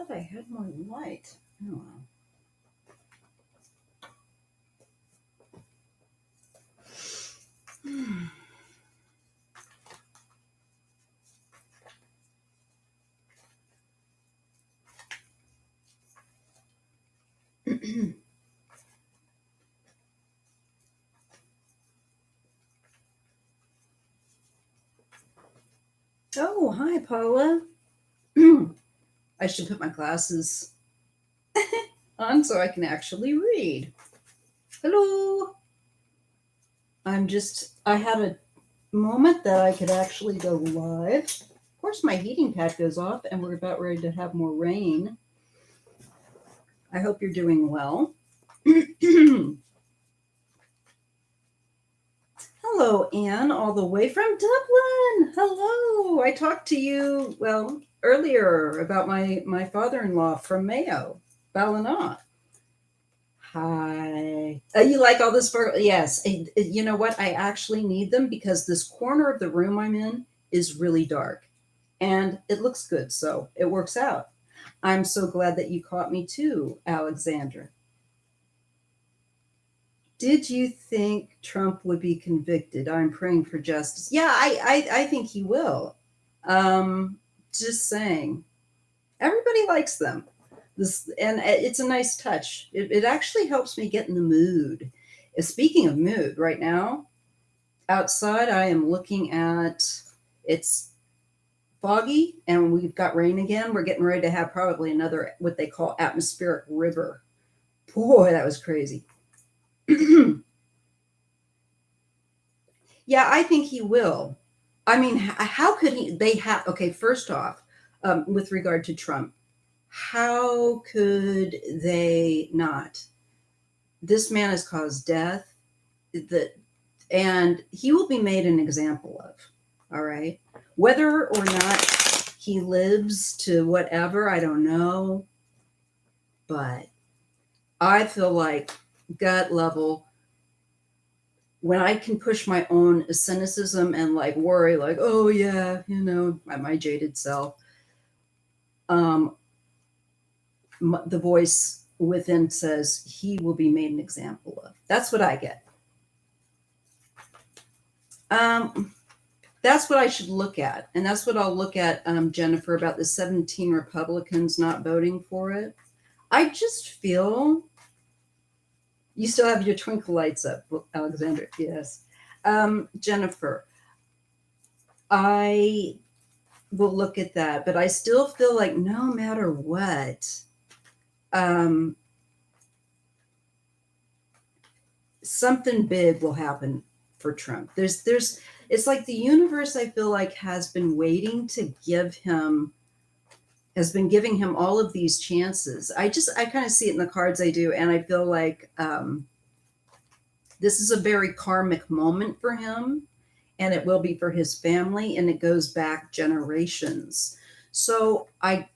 thought I had more light. Oh, well. Oh, hi, Paula. I should put my glasses on so I can actually read. Hello. I had a moment that I could actually go live. Of course, my heating pad goes off and we're about ready to have more rain. I hope you're doing well. Hello, Anne, all the way from Dublin. Hello. I talked to you, well, earlier about my father-in-law from Mayo, Ballina. Hi. You like all this? Yes. You know what? I actually need them because this corner of the room I'm in is really dark and it looks good. So it works out. I'm so glad that you caught me too, Alexandra. Did you think Trump would be convicted? I'm praying for justice. Yeah, I think he will. Just saying. Everybody likes them. This, and it's a nice touch. It actually helps me get in the mood. Speaking of mood, right now outside I am looking at, it's foggy and we've got rain again. We're getting ready to have probably another what they call atmospheric river. Boy, that was crazy. Yeah, I think he will. I mean, how could he? They have, okay, first off, with regard to Trump, how could they not? This man has caused death, that, and he will be made an example of. All right. Whether or not he lives to whatever, I don't know. But I feel like gut level, when I can push my own cynicism and like worry, like, oh yeah, my jaded self, um, the voice within says he will be made an example of. That's what I get. That's what I should look at, and that's what I'll look at, Jennifer, about the 17 Republicans not voting for it. I just feel you still have your twinkle lights up, Alexandra. Yes. Jennifer, I will look at that, but I still feel like no matter what, something big will happen for Trump. It's like the universe, I feel like, has been waiting to give him, has been giving him all of these chances. I kind of see it in the cards I do, and I feel like this is a very karmic moment for him, and it will be for his family, and it goes back generations. So I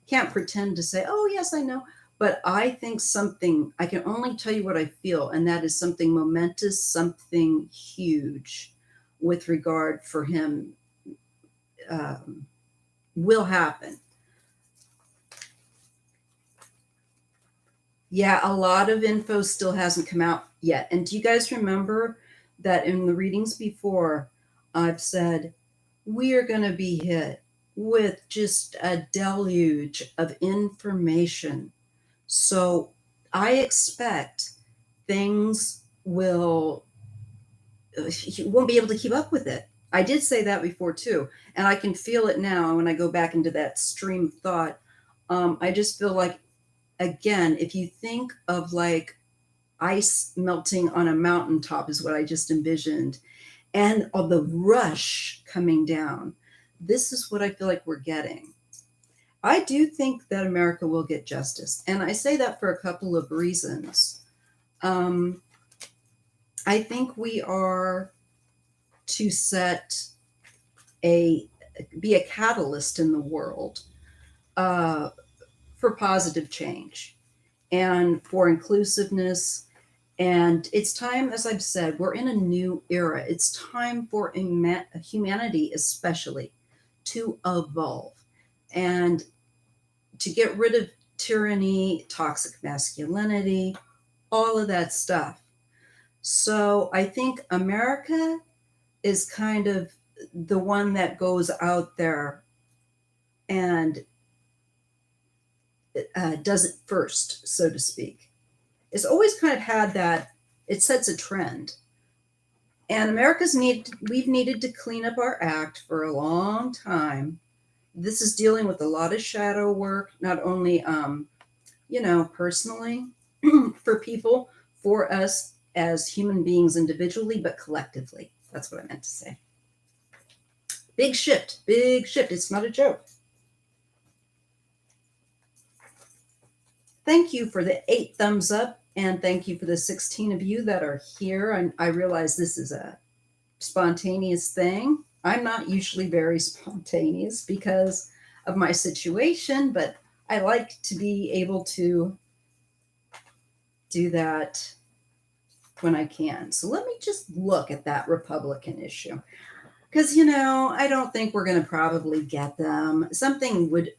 can't pretend to say, oh yes, I know, but I think something, I can only tell you what I feel, and that is something momentous, something huge with regard for him will happen. Yeah, a lot of info still hasn't come out yet. And do you guys remember that in the readings before, I've said we are going to be hit with just a deluge of information. So I expect things you won't be able to keep up with it. I did say that before too. And I can feel it now when I go back into that stream of thought. I just feel like, again, if you think of like ice melting on a mountaintop, is what I just envisioned, and of the rush coming down, this is what I feel like we're getting. I do think that America will get justice. And I say that for a couple of reasons. I think we are to be a catalyst in the world for positive change and for inclusiveness. And it's time, as I've said, we're in a new era. It's time for humanity, especially, to evolve. And to get rid of tyranny, toxic masculinity, all of that stuff. So I think America is kind of the one that goes out there and does it first, so to speak. It's always kind of had that, it sets a trend. And we've needed to clean up our act for a long time. This is dealing with a lot of shadow work, not only, personally for people, for us as human beings individually, but collectively. That's what I meant to say. Big shift, big shift. It's not a joke. Thank you for the 8 thumbs up, and thank you for the 16 of you that are here. I realize this is a spontaneous thing. I'm not usually very spontaneous because of my situation, but I like to be able to do that when I can. So let me just look at that Republican issue. Because, I don't think we're going to probably get them. Something would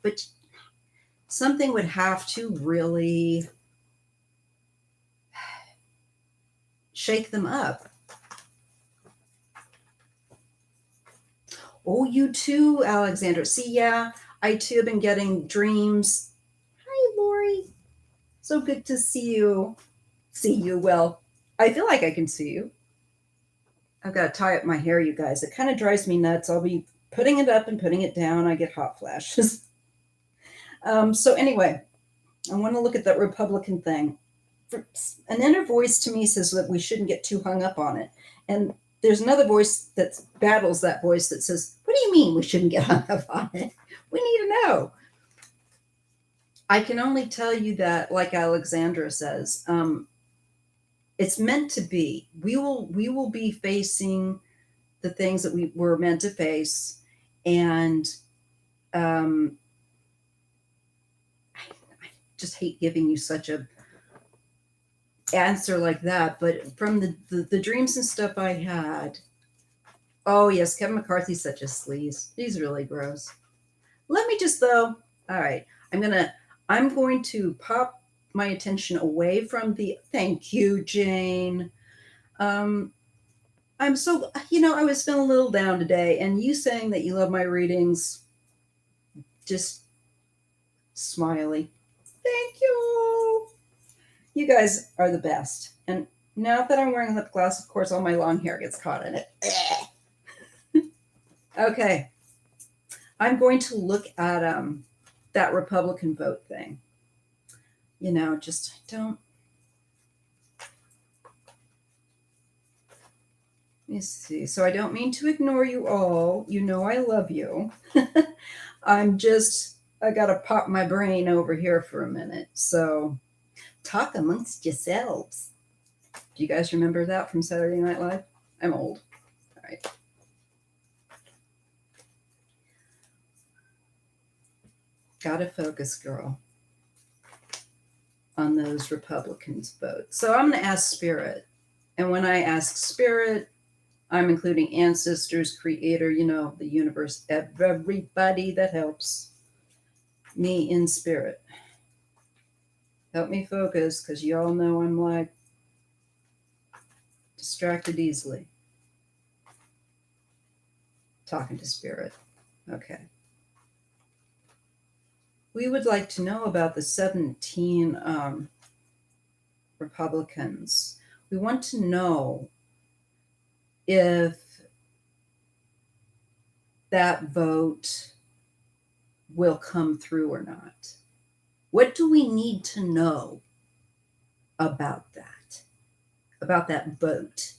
have to really shake them up. Oh, you too, Alexandra. See, yeah, I too have been getting dreams. Hi, Lori. So good to see you. See you. Well, I feel like I can see you. I've got to tie up my hair, you guys. It kind of drives me nuts. I'll be putting it up and putting it down. I get hot flashes. So anyway, I want to look at that Republican thing. An inner voice to me says that we shouldn't get too hung up on it. And there's another voice that battles that voice that says, what do you mean we shouldn't get hung up on it? We need to know. I can only tell you that, like Alexandra says, it's meant to be. We will be facing the things that we were meant to face. And I just hate giving you such a answer like that, but from the dreams and stuff I had, oh yes, Kevin McCarthy's such a sleaze. He's really gross. Let me just all right, I'm going to pop my attention away from thank you, Jane. I'm so, I was feeling a little down today, and you saying that you love my readings, just smiley. Thank you. You guys are the best. And now that I'm wearing lip gloss, of course, all my long hair gets caught in it. Okay. I'm going to look at that Republican vote thing. Just don't. Let me see. So I don't mean to ignore you all. I love you. I got to pop my brain over here for a minute. So talk amongst yourselves. Do you guys remember that from Saturday Night Live? I'm old. All right. Gotta focus, girl, on those Republicans' votes. So I'm going to ask Spirit. And when I ask Spirit, I'm including ancestors, creator, the universe, everybody that helps me in spirit. Help me focus, because y'all know I'm like distracted easily. Talking to Spirit. Okay. We would like to know about the 17 Republicans. We want to know if that vote will come through or not. What do we need to know about that vote?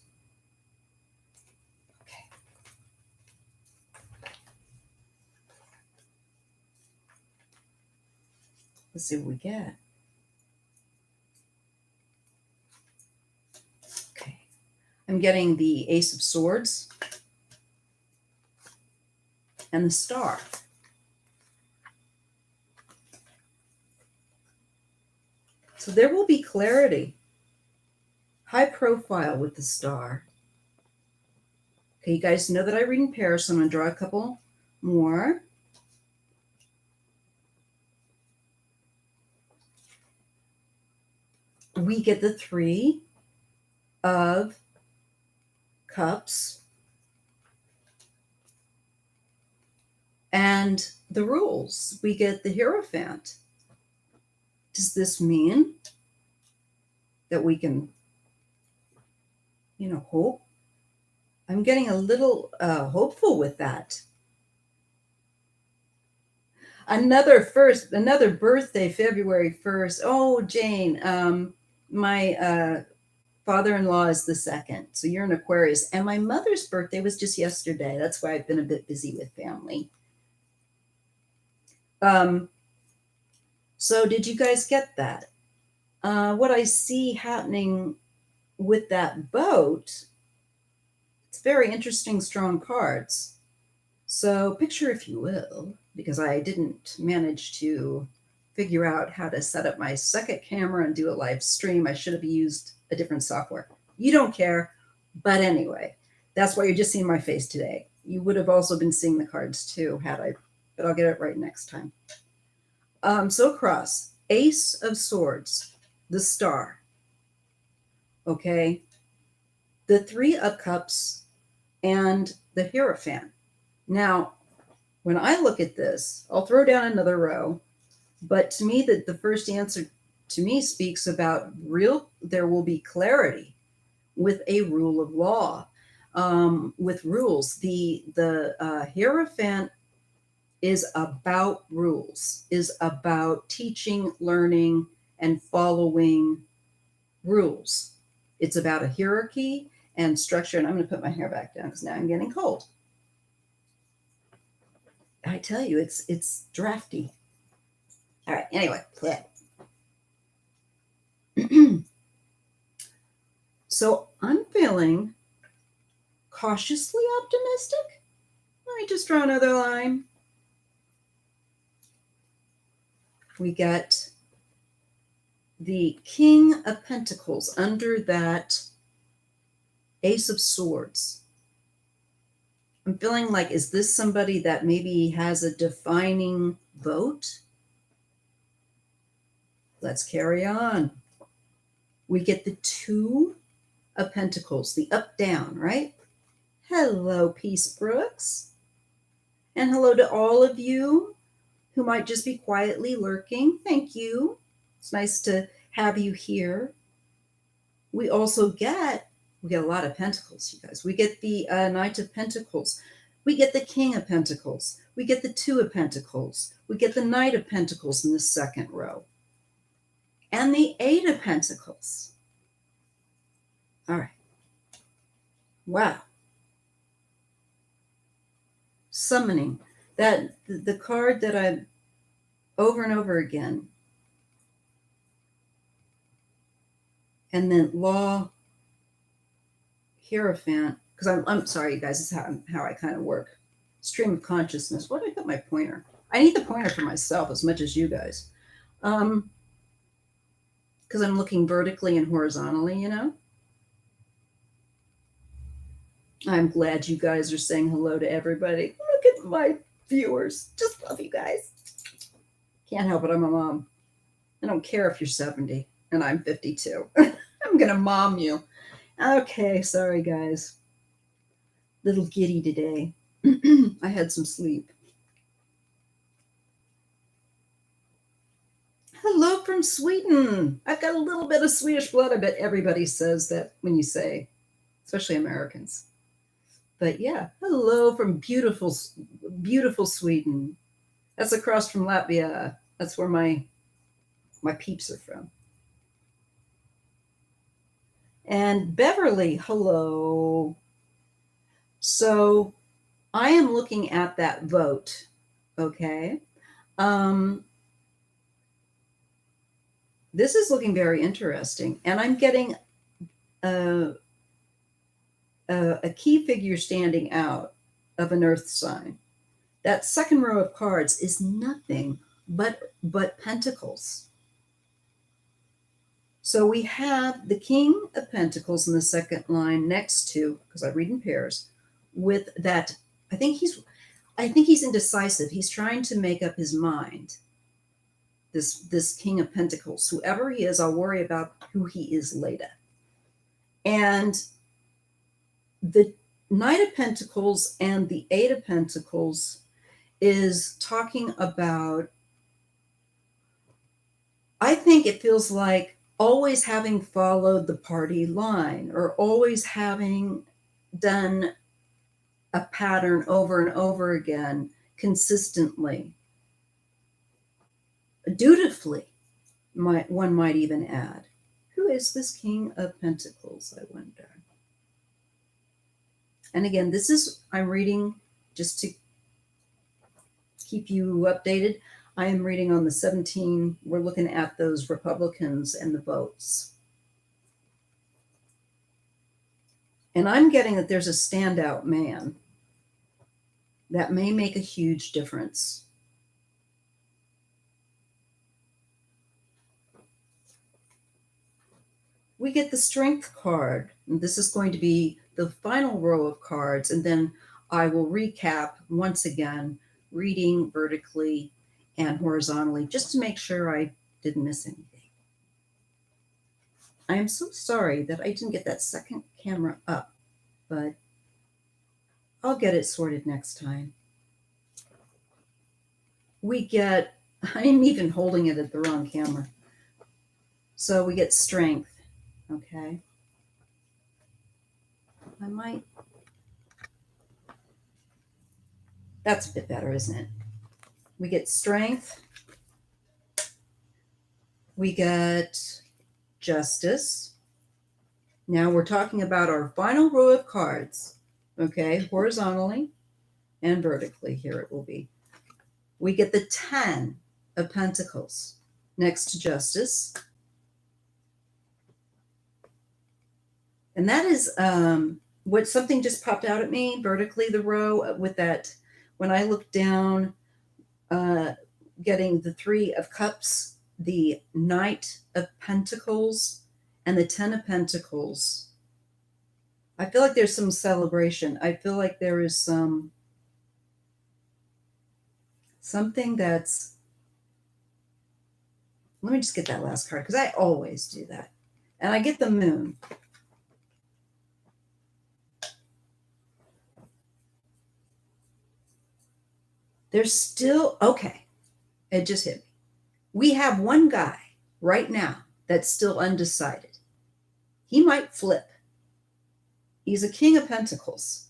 Okay. Let's see what we get. Okay. I'm getting the Ace of Swords and the Star. So there will be clarity. High profile with the Star. Okay, you guys know that I read in pairs, so I'm going to draw a couple more. we get the Three of Cups and the Rules. We get the Hierophant. Does this mean that we can, hope? I'm getting a little hopeful with that. Another birthday, February 1st. Oh, Jane, my father-in-law is the 2nd. So you're an Aquarius. And my mother's birthday was just yesterday. That's why I've been a bit busy with family. So did you guys get that? What I see happening with that boat, it's very interesting, strong cards. So picture, if you will, because I didn't manage to figure out how to set up my second camera and do a live stream. I should have used a different software. You don't care. But anyway, that's why you're just seeing my face today. You would have also been seeing the cards too, had I, but I'll get it right next time. So across, Ace of Swords, the Star. Okay. The Three of Cups and the Hierophant. Now, when I look at this, I'll throw down another row, but to me, the first answer to me speaks about there will be clarity with a rule of law, with rules. The Hierophant is about rules, is about teaching, learning, and following rules. It's about a hierarchy and structure. And I'm going to put my hair back down because now I'm getting cold. I tell you, it's drafty. All right. Anyway, so I'm feeling cautiously optimistic. Let me just draw another line. We got the King of Pentacles under that Ace of Swords. I'm feeling like, is this somebody that maybe has a defining vote? Let's carry on. We get the Two of Pentacles, the up-down, right? Hello, Peace Brooks. And hello to all of you who might just be quietly lurking. Thank you. It's nice to have you here. We also get a lot of Pentacles, you guys. We get the Knight of Pentacles. We get the King of Pentacles. We get the Two of Pentacles. We get the Knight of Pentacles in the second row. And the Eight of Pentacles. All right. Wow. Summoning. That the card that I've over and over again. And then Law, Hierophant, because I'm sorry, you guys, this is how I kind of work. Stream of consciousness. Where did I put my pointer? I need the pointer for myself as much as you guys. Because I'm looking vertically and horizontally, I'm glad you guys are saying hello to everybody. Look at my viewers. Just love you guys. Can't help it. I'm a mom. I don't care if you're 70 and I'm 52. I'm going to mom you. Okay, sorry, guys. Little giddy today. I had some sleep. Hello from Sweden. I've got a little bit of Swedish blood. I bet everybody says that when you say, especially Americans. But yeah, hello from beautiful, beautiful Sweden. That's across from Latvia. That's where my peeps are from. And Beverly, hello. So I am looking at that vote, okay? This is looking very interesting. And I'm getting a key figure standing out of an earth sign. That second row of cards is nothing but Pentacles. So we have the King of Pentacles in the second line next to, because I read in pairs, with that, I think he's indecisive. He's trying to make up his mind. this King of Pentacles. Whoever he is, I'll worry about who he is later. And the Knight of Pentacles and the Eight of Pentacles is talking about, I think it feels like always having followed the party line, or always having done a pattern over and over again consistently, dutifully, one might even add. Who is this King of Pentacles, I wonder? And again, this is, I'm reading just to keep you updated. I am reading on the 17, we're looking at those Republicans and the votes. And I'm getting that there's a standout man that may make a huge difference. We get the Strength card. And this is going to be the final row of cards. And then I will recap once again, reading vertically and horizontally, just to make sure I didn't miss anything. I am so sorry that I didn't get that second camera up, but I'll get it sorted next time. We get, I'm even holding it at the wrong camera. So we get Strength, okay? I might, that's a bit better, isn't it? We get Strength. We get Justice. Now we're talking about our final row of cards, okay? Horizontally and vertically, here it will be. We get the 10 of Pentacles next to Justice. And that is what something just popped out at me vertically, the row with that, when I look down, getting the 3 of Cups, the Knight of Pentacles, and the 10 of Pentacles. I feel like there's some celebration. I feel like there is something that's, let me just get that last card, because I always do that. And I get the Moon. There's still, okay, it just hit me. We have one guy right now that's still undecided. He might flip. He's a King of Pentacles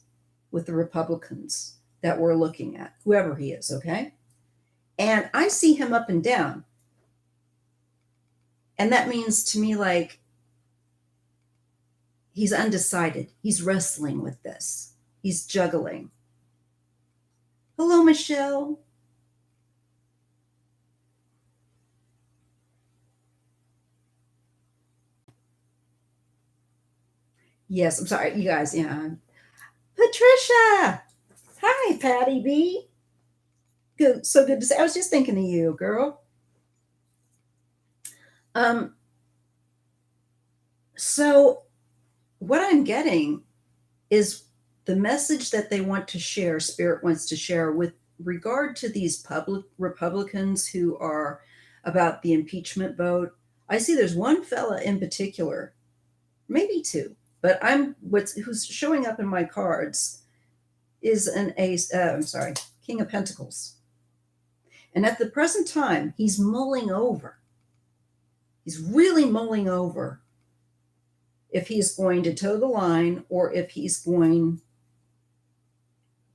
with the Republicans that we're looking at, whoever he is, okay? And I see him up and down. And that means to me, like, he's undecided. He's wrestling with this. He's juggling. Hello, Michelle. Yes, I'm sorry, you guys. Yeah. Patricia. Hi, Patty B. Good. So good to see. I was just thinking of you, girl. So what I'm getting is the message that they want to share, Spirit wants to share with regard to these public Republicans who are about the impeachment vote. I see there's one fella in particular, maybe two, but who's showing up in my cards is an ace. King of Pentacles. And at the present time, he's mulling over. He's really mulling over if he's going to toe the line or if he's going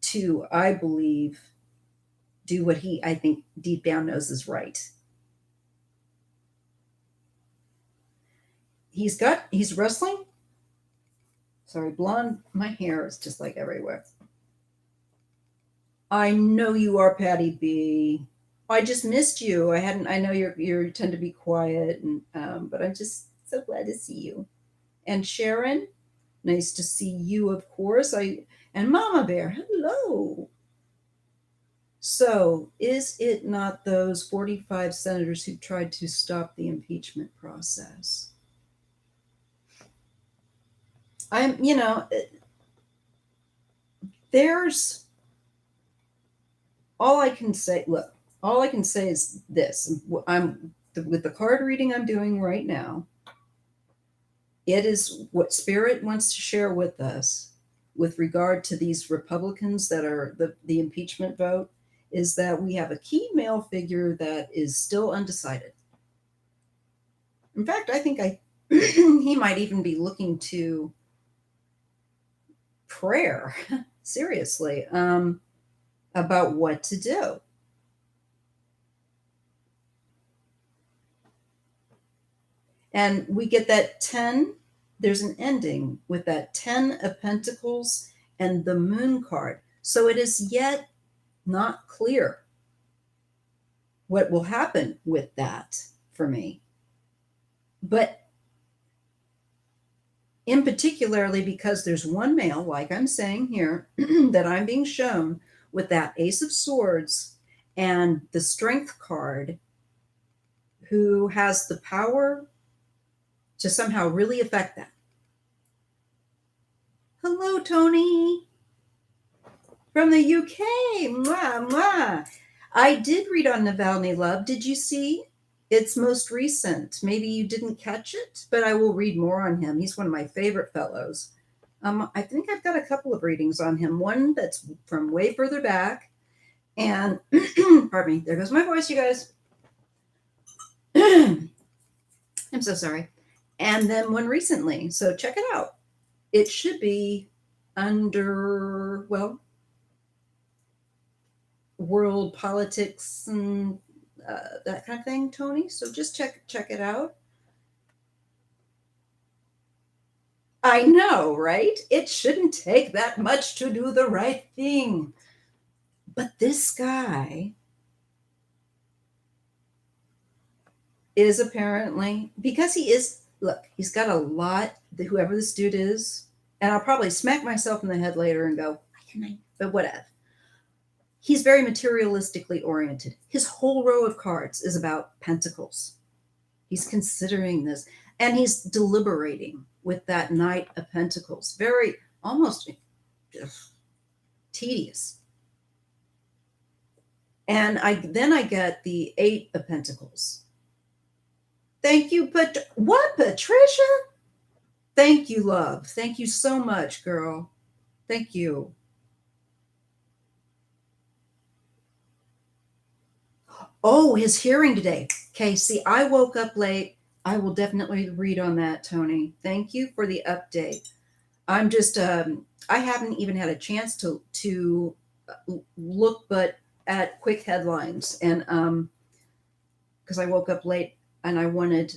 to, I believe, do what he, I think, deep down knows is right. He's wrestling. Sorry, blonde, my hair is just like everywhere. I know you are, Patty B. I just missed you. I know you tend to be quiet, and but I'm just so glad to see you. And Sharon, nice to see you, of course. And Mama Bear, hello. So, is it not those 45 senators who tried to stop the impeachment process? There's all I can say. Look, all I can say is this: with the card reading I'm doing right now. It is what Spirit wants to share with us with regard to these Republicans that are the impeachment vote is that we have a key male figure that is still undecided. In fact, I think he might even be looking to prayer seriously about what to do. And we get that 10, there's an ending with that 10 of Pentacles and the Moon card. So it is yet not clear what will happen with that for me. But in particularly because there's one male, like I'm saying here, that I'm being shown with that Ace of Swords and the Strength card, who has the power to somehow really affect that. Hello, Tony from the UK. Mwah, mwah. I did read on Navalny Love. Did you see? It's most recent. Maybe you didn't catch it, but I will read more on him. He's one of my favorite fellows. I think I've got a couple of readings on him. One that's from way further back. And, pardon me, there goes my voice, you guys. I'm so sorry. And then one recently. So check it out. It should be under, well, world politics and that kind of thing, Tony. So just check it out. I know, right? It shouldn't take that much to do the right thing. But this guy is apparently, because he is, look, he's got a lot, whoever this dude is, and I'll probably smack myself in the head later and go, why didn't I? But whatever. He's very materialistically oriented. His whole row of cards is about pentacles. He's considering this, and he's deliberating with that Knight of Pentacles. Very, almost tedious. And then I get the Eight of Pentacles. Thank you, what, Patricia? Thank you, love. Thank you so much, girl. Thank you. Oh, his hearing today. Okay, see, I woke up late. I will definitely read on that, Tony. Thank you for the update. I'm just, I haven't even had a chance to look but at quick headlines, and because I woke up late and I wanted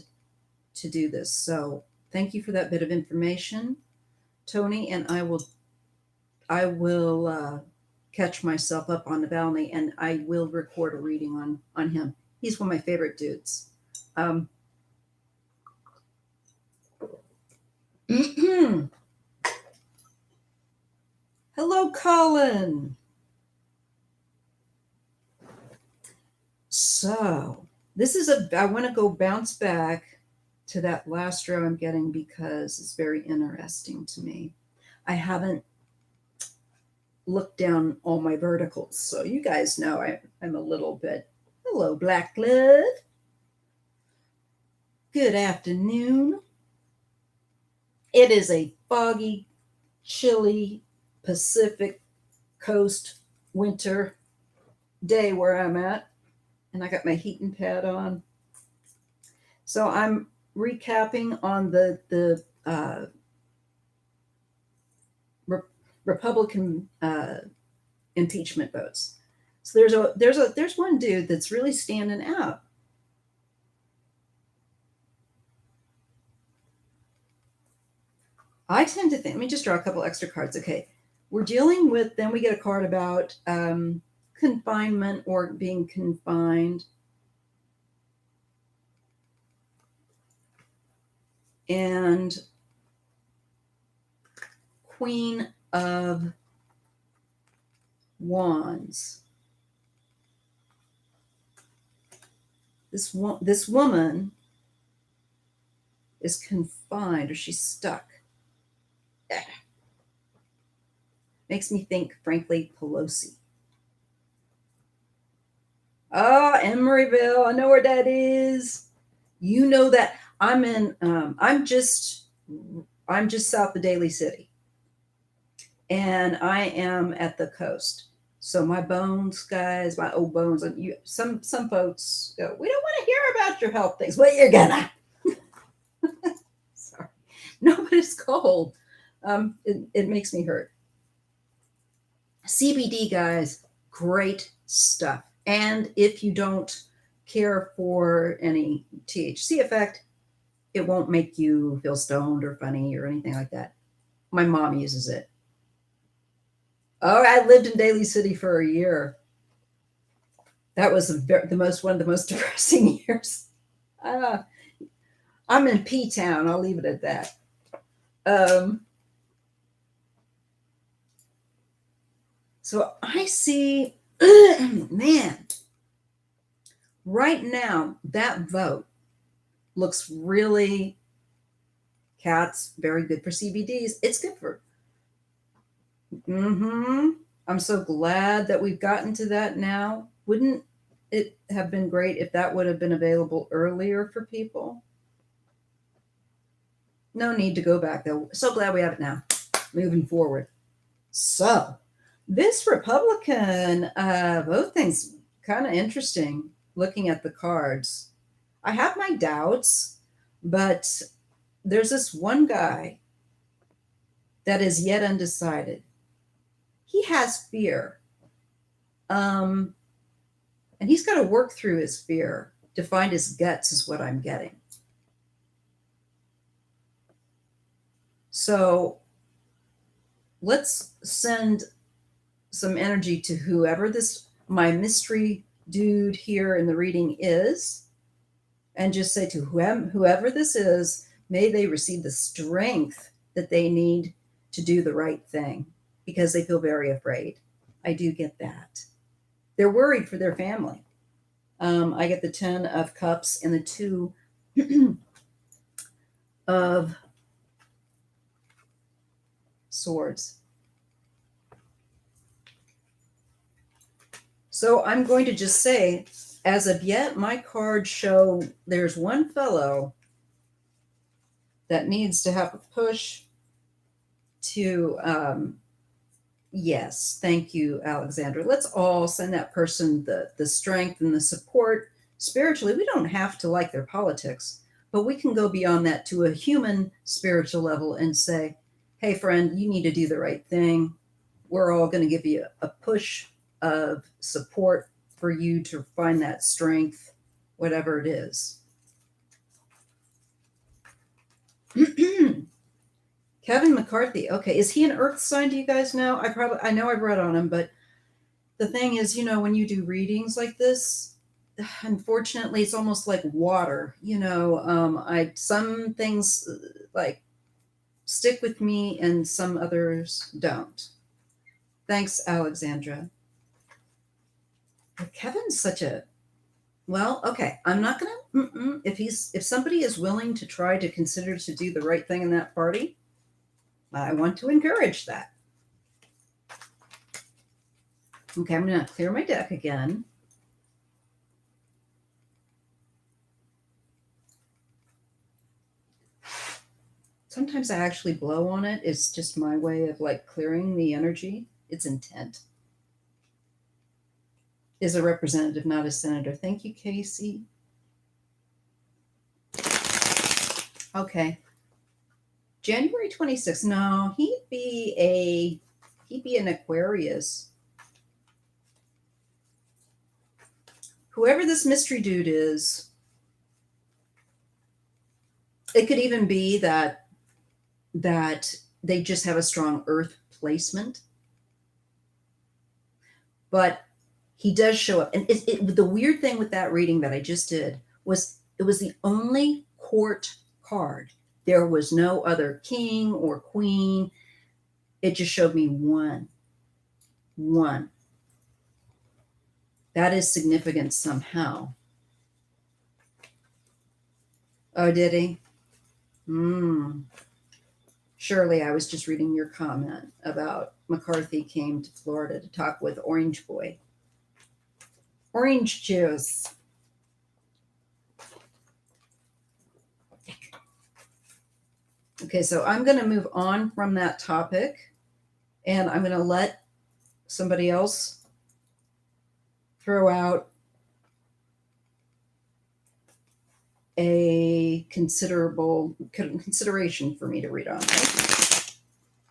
to do this. So thank you for that bit of information, Tony, and I will catch myself up on Navalny, and I will record a reading on him. He's one of my favorite dudes. Hello, Colin. So this is I want to go bounce back to that last row I'm getting because it's very interesting to me. I haven't looked down all my verticals, so you guys know I'm a little bit. Hello, Black Glove. Good afternoon. It is a foggy, chilly Pacific Coast winter day where I'm at, and I got my heating pad on. So I'm recapping on the Republican impeachment votes. So there's one dude that's really standing out. I tend to think, let me just draw a couple extra cards. Okay. We're dealing with, then we get a card about confinement or being confined. And Queen of Wands. This woman is confined, or she's stuck. Makes me think, frankly, Pelosi. Oh, Emeryville. I know where that is. You know that I'm just south of Daly City, and I am at the coast. So my bones, guys, my old bones, and you, some folks go, we don't want to hear about your health things. Well, you're gonna. Sorry, no, but it's cold. It makes me hurt. CBD, guys, great stuff. And if you don't care for any THC effect, it won't make you feel stoned or funny or anything like that. My mom uses it. Oh, I lived in Daly City for a year. That was the most one of the most depressing years. Uh, I'm in P Town. I'll leave it at that. Um, so I see, man, right now that vote looks really cats very good for CBDs. It's good for. Mm-hmm. I'm so glad that we've gotten to that now. Wouldn't it have been great if that would have been available earlier for people? No need to go back though. So glad we have it now. Moving forward. So this Republican vote thing's kind of interesting looking at the cards. I have my doubts, but there's this one guy that is yet undecided. He has fear. Um, and he's got to work through his fear to find his guts, is what I'm getting. So let's send some energy to whoever this my mystery dude here in the reading is, and just say to whoever this is, may they receive the strength that they need to do the right thing, because they feel very afraid. I do get that. They're worried for their family. I get the 10 of Cups and the 2 of Swords. So I'm going to just say, as of yet, my cards show there's one fellow that needs to have a push to, yes, thank you, Alexandra. Let's all send that person the strength and the support spiritually. We don't have to like their politics, but we can go beyond that to a human spiritual level and say, hey, friend, you need to do the right thing. We're all going to give you a push of support for you to find that strength, whatever it is. Kevin McCarthy. Okay, is he an earth sign? Do you guys know? I know I've read on him, but the thing is, when you do readings like this, unfortunately, it's almost like water. I some things like stick with me, and some others don't. Thanks, Alexandra. But Kevin's such a okay. I'm not gonna. If somebody is willing to try to consider to do the right thing in that party, I want to encourage that. Okay, I'm going to clear my deck again. Sometimes I actually blow on it. It's just my way of clearing the energy. It's intent. Is a representative, not a senator. Thank you, Casey. Okay. January 26th. No, he'd be an Aquarius. Whoever this mystery dude is, it could even be that they just have a strong earth placement. But he does show up. And the weird thing with that reading that I just did was it was the only court card. There was no other king or queen. It just showed me one. That is significant somehow. Oh, did he? Surely I was just reading your comment about McCarthy came to Florida to talk with Orange Boy. Orange juice. Okay, so I'm going to move on from that topic, and I'm going to let somebody else throw out a consideration for me to read on. Right?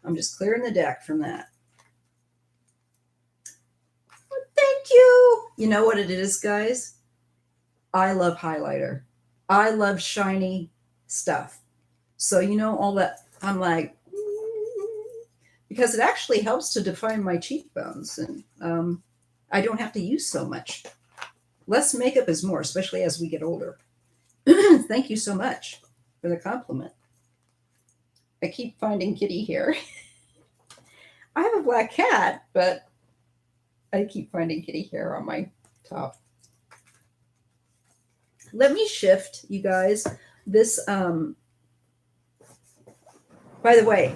I'm just clearing the deck from that. Thank you. You know what it is, guys? I love highlighter. I love shiny stuff. So, you know, all that, I'm like, because it actually helps to define my cheekbones. And I don't have to use so much. Less makeup is more, especially as we get older. Thank you so much for the compliment. I keep finding kitty hair. I have a black cat, but I keep finding kitty hair on my top. Let me shift, you guys. This, by the way,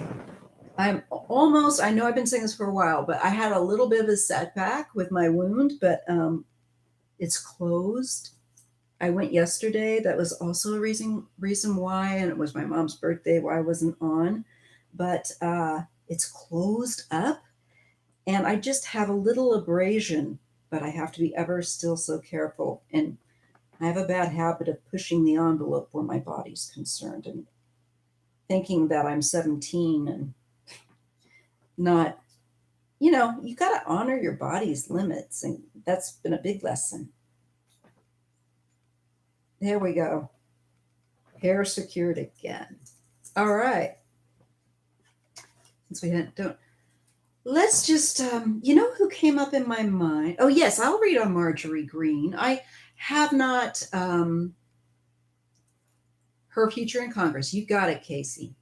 I know I've been saying this for a while, but I had a little bit of a setback with my wound, but it's closed. I went yesterday. That was also a reason why, and it was my mom's birthday why I wasn't on, but it's closed up, and I just have a little abrasion, but I have to be ever still so careful. And I have a bad habit of pushing the envelope where my body's concerned and thinking that I'm 17 and not, you got to honor your body's limits. And that's been a big lesson. There we go. Hair secured again. All right. Since we don't. Let's just, who came up in my mind? Oh, yes, I'll read on Marjorie Green. I have not, her future in Congress. You got it, Casey.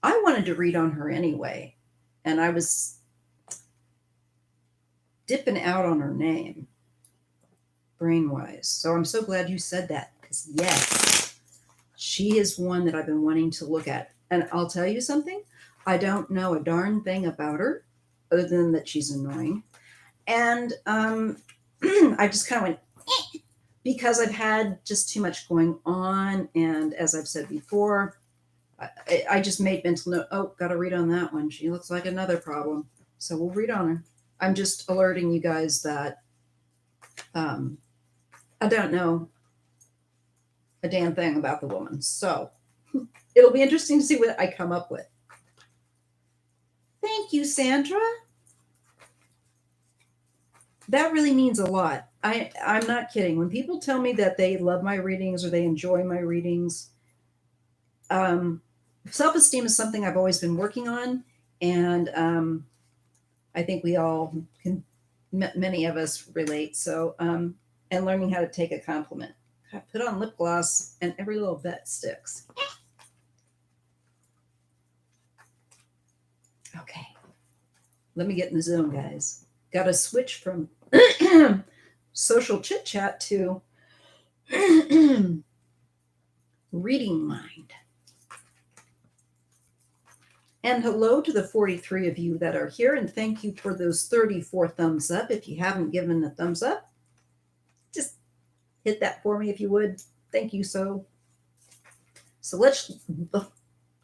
I wanted to read on her anyway, and I was dipping out on her name, brain-wise. So I'm so glad you said that, because yes, she is one that I've been wanting to look at. And I'll tell you something, I don't know a darn thing about her, other than that she's annoying. And I just kind of went, because I've had just too much going on. And as I've said before, I just made mental note, got to read on that one. She looks like another problem. So we'll read on her. I'm just alerting you guys that I don't know a damn thing about the woman. So it'll be interesting to see what I come up with. Thank you, Sandra. That really means a lot. I'm not kidding. When people tell me that they love my readings or they enjoy my readings, self-esteem is something I've always been working on. And I think we all can, many of us relate. So, and learning how to take a compliment. I put on lip gloss and every little bit sticks. Okay. Let me get in the zone, guys. Got to switch from social chit chat to reading mind. And hello to the 43 of you that are here, and thank you for those 34 thumbs up. If you haven't given a thumbs up, just hit that for me if you would. Thank you. So let's,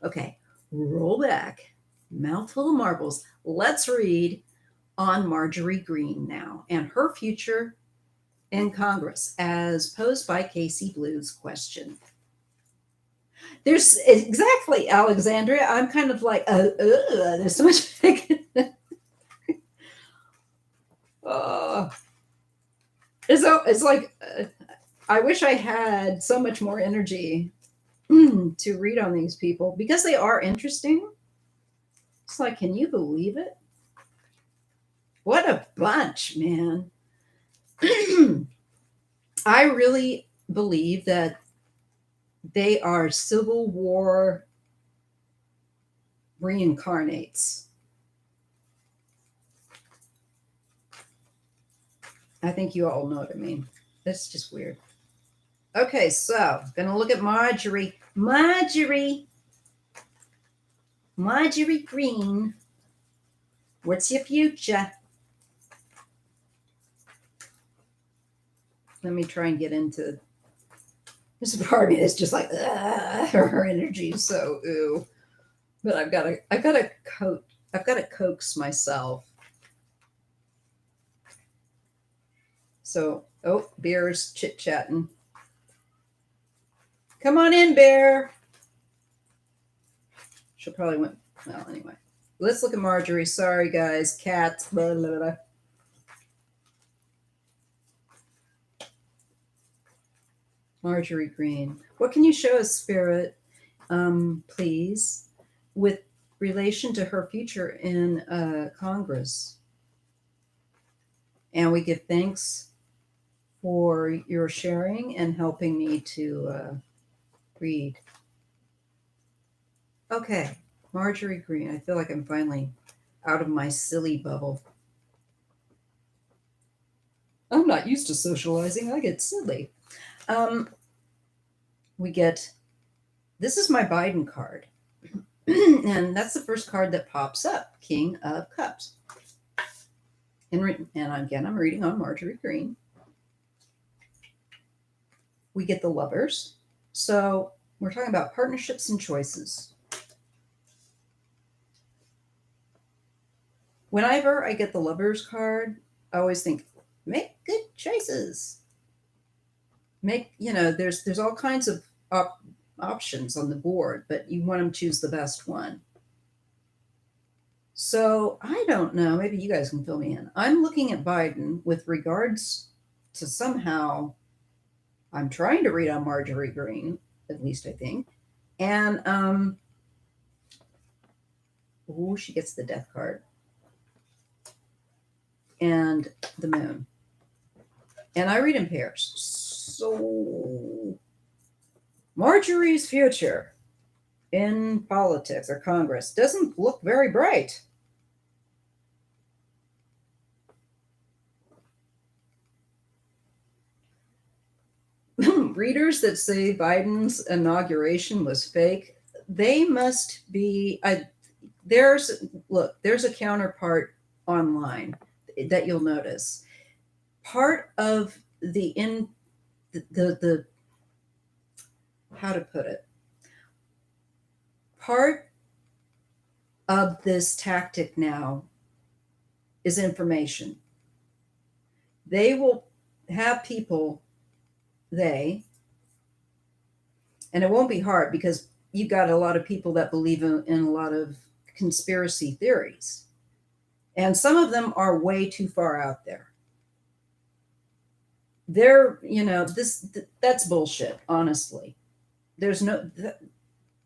okay, roll back, mouthful of marbles. Let's read on Marjorie Green now and her future in Congress as posed by Casey Blue's question. There's exactly, Alexandria. I'm kind of like, there's so much. It's like, I wish I had so much more energy to read on these people because they are interesting. It's like, can you believe it? What a bunch, man. I really believe that they are Civil War reincarnates. I think you all know what I mean. That's just weird. Okay, so gonna look at Marjorie. Marjorie Green. What's your future? let me try and get into. There's a part of me that's just like, her energy is so ooh. But I've got to coax myself. So, oh, Bear's chit chatting. Come on in, Bear. She'll probably went. Well, anyway, let's look at Marjorie. Sorry, guys. Cats. Blah, blah, blah. Marjorie Green. What can you show us, Spirit, please, with relation to her future in Congress? And we give thanks for your sharing and helping me to read. Okay, Marjorie Green. I feel like I'm finally out of my silly bubble. I'm not used to socializing. I get silly. We get, this is my Biden card. And that's the first card that pops up, King of Cups. And again, I'm reading on Marjorie Green. We get the Lovers. So we're talking about partnerships and choices. Whenever I get the Lovers card, I always think, make good choices. There's all kinds of options on the board, but you want to choose the best one. So I don't know. Maybe you guys can fill me in. I'm looking at Biden with regards to somehow, I'm trying to read on Marjorie Green, at least I think. And she gets the Death card. And the Moon. And I read in pairs. So Marjorie's future in politics or Congress doesn't look very bright. Readers that say Biden's inauguration was fake, they must be. There's a counterpart online that you'll notice. Part of the how to put it. Part of this tactic now is information. They will have people, and it won't be hard because you got a lot of people that believe in a lot of conspiracy theories. And some of them are way too far out there. That's bullshit, honestly. There's no,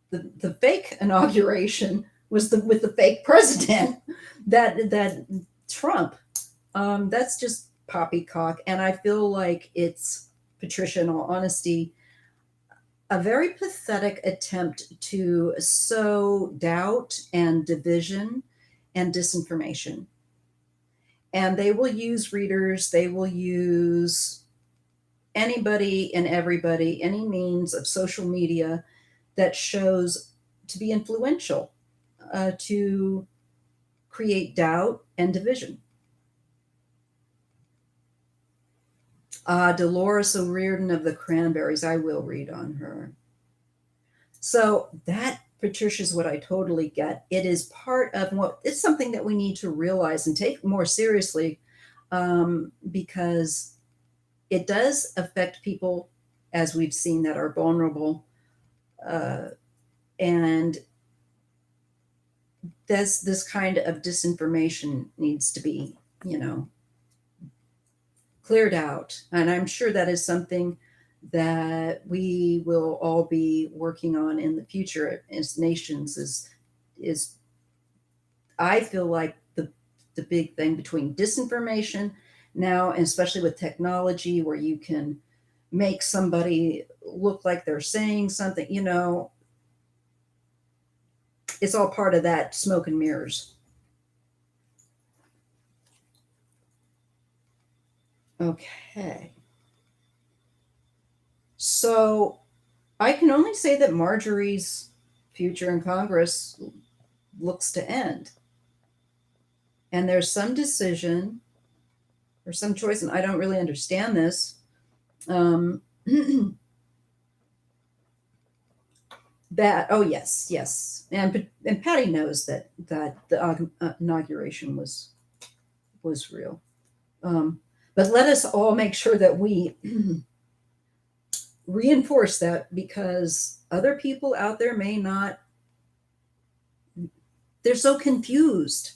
the fake inauguration was with the fake president, that Trump, that's just poppycock. And I feel like it's, Patricia, in all honesty, a very pathetic attempt to sow doubt and division and disinformation. And they will use readers, they will use anybody and everybody, any means of social media that shows to be influential, to create doubt and division. Dolores O'Riordan of the Cranberries, I will read on her. So that, Patricia, is what I totally get. It is part of it's something that we need to realize and take more seriously, because it does affect people, as we've seen, that are vulnerable. And this kind of disinformation needs to be, cleared out. And I'm sure that is something that we will all be working on in the future as nations, is I feel like the big thing between disinformation now, and especially with technology where you can make somebody look like they're saying something, it's all part of that smoke and mirrors. Okay. So I can only say that Marjorie's future in Congress looks to end. And there's some decision or some choice, and I don't really understand this, Um, that, oh yes, yes, and Patty knows that the inauguration was real. Um, but let us all make sure that we reinforce that, because other people out there may not, they're so confused.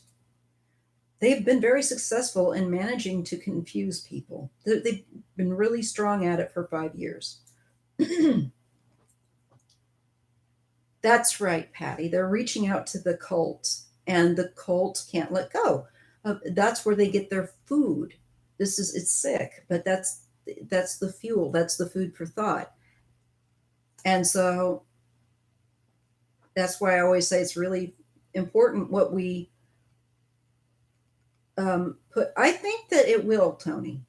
They've been very successful in managing to confuse people. They've been really strong at it for 5 years. That's right, Patty. They're reaching out to the cult, and the cult can't let go. That's where they get their food. It's sick, but that's the fuel. That's the food for thought. And so that's why I always say it's really important what we put. I think that it will, Tony.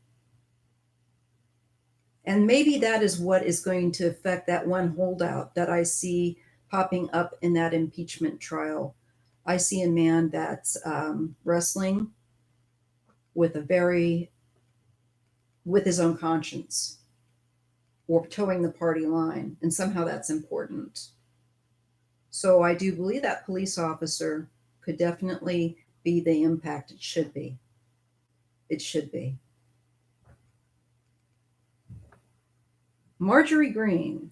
And maybe that is what is going to affect that one holdout that I see popping up in that impeachment trial. I see a man that's wrestling with with his own conscience, or towing the party line, and somehow that's important. So I do believe that police officer could definitely be the impact it should be. It should be. Marjorie Green.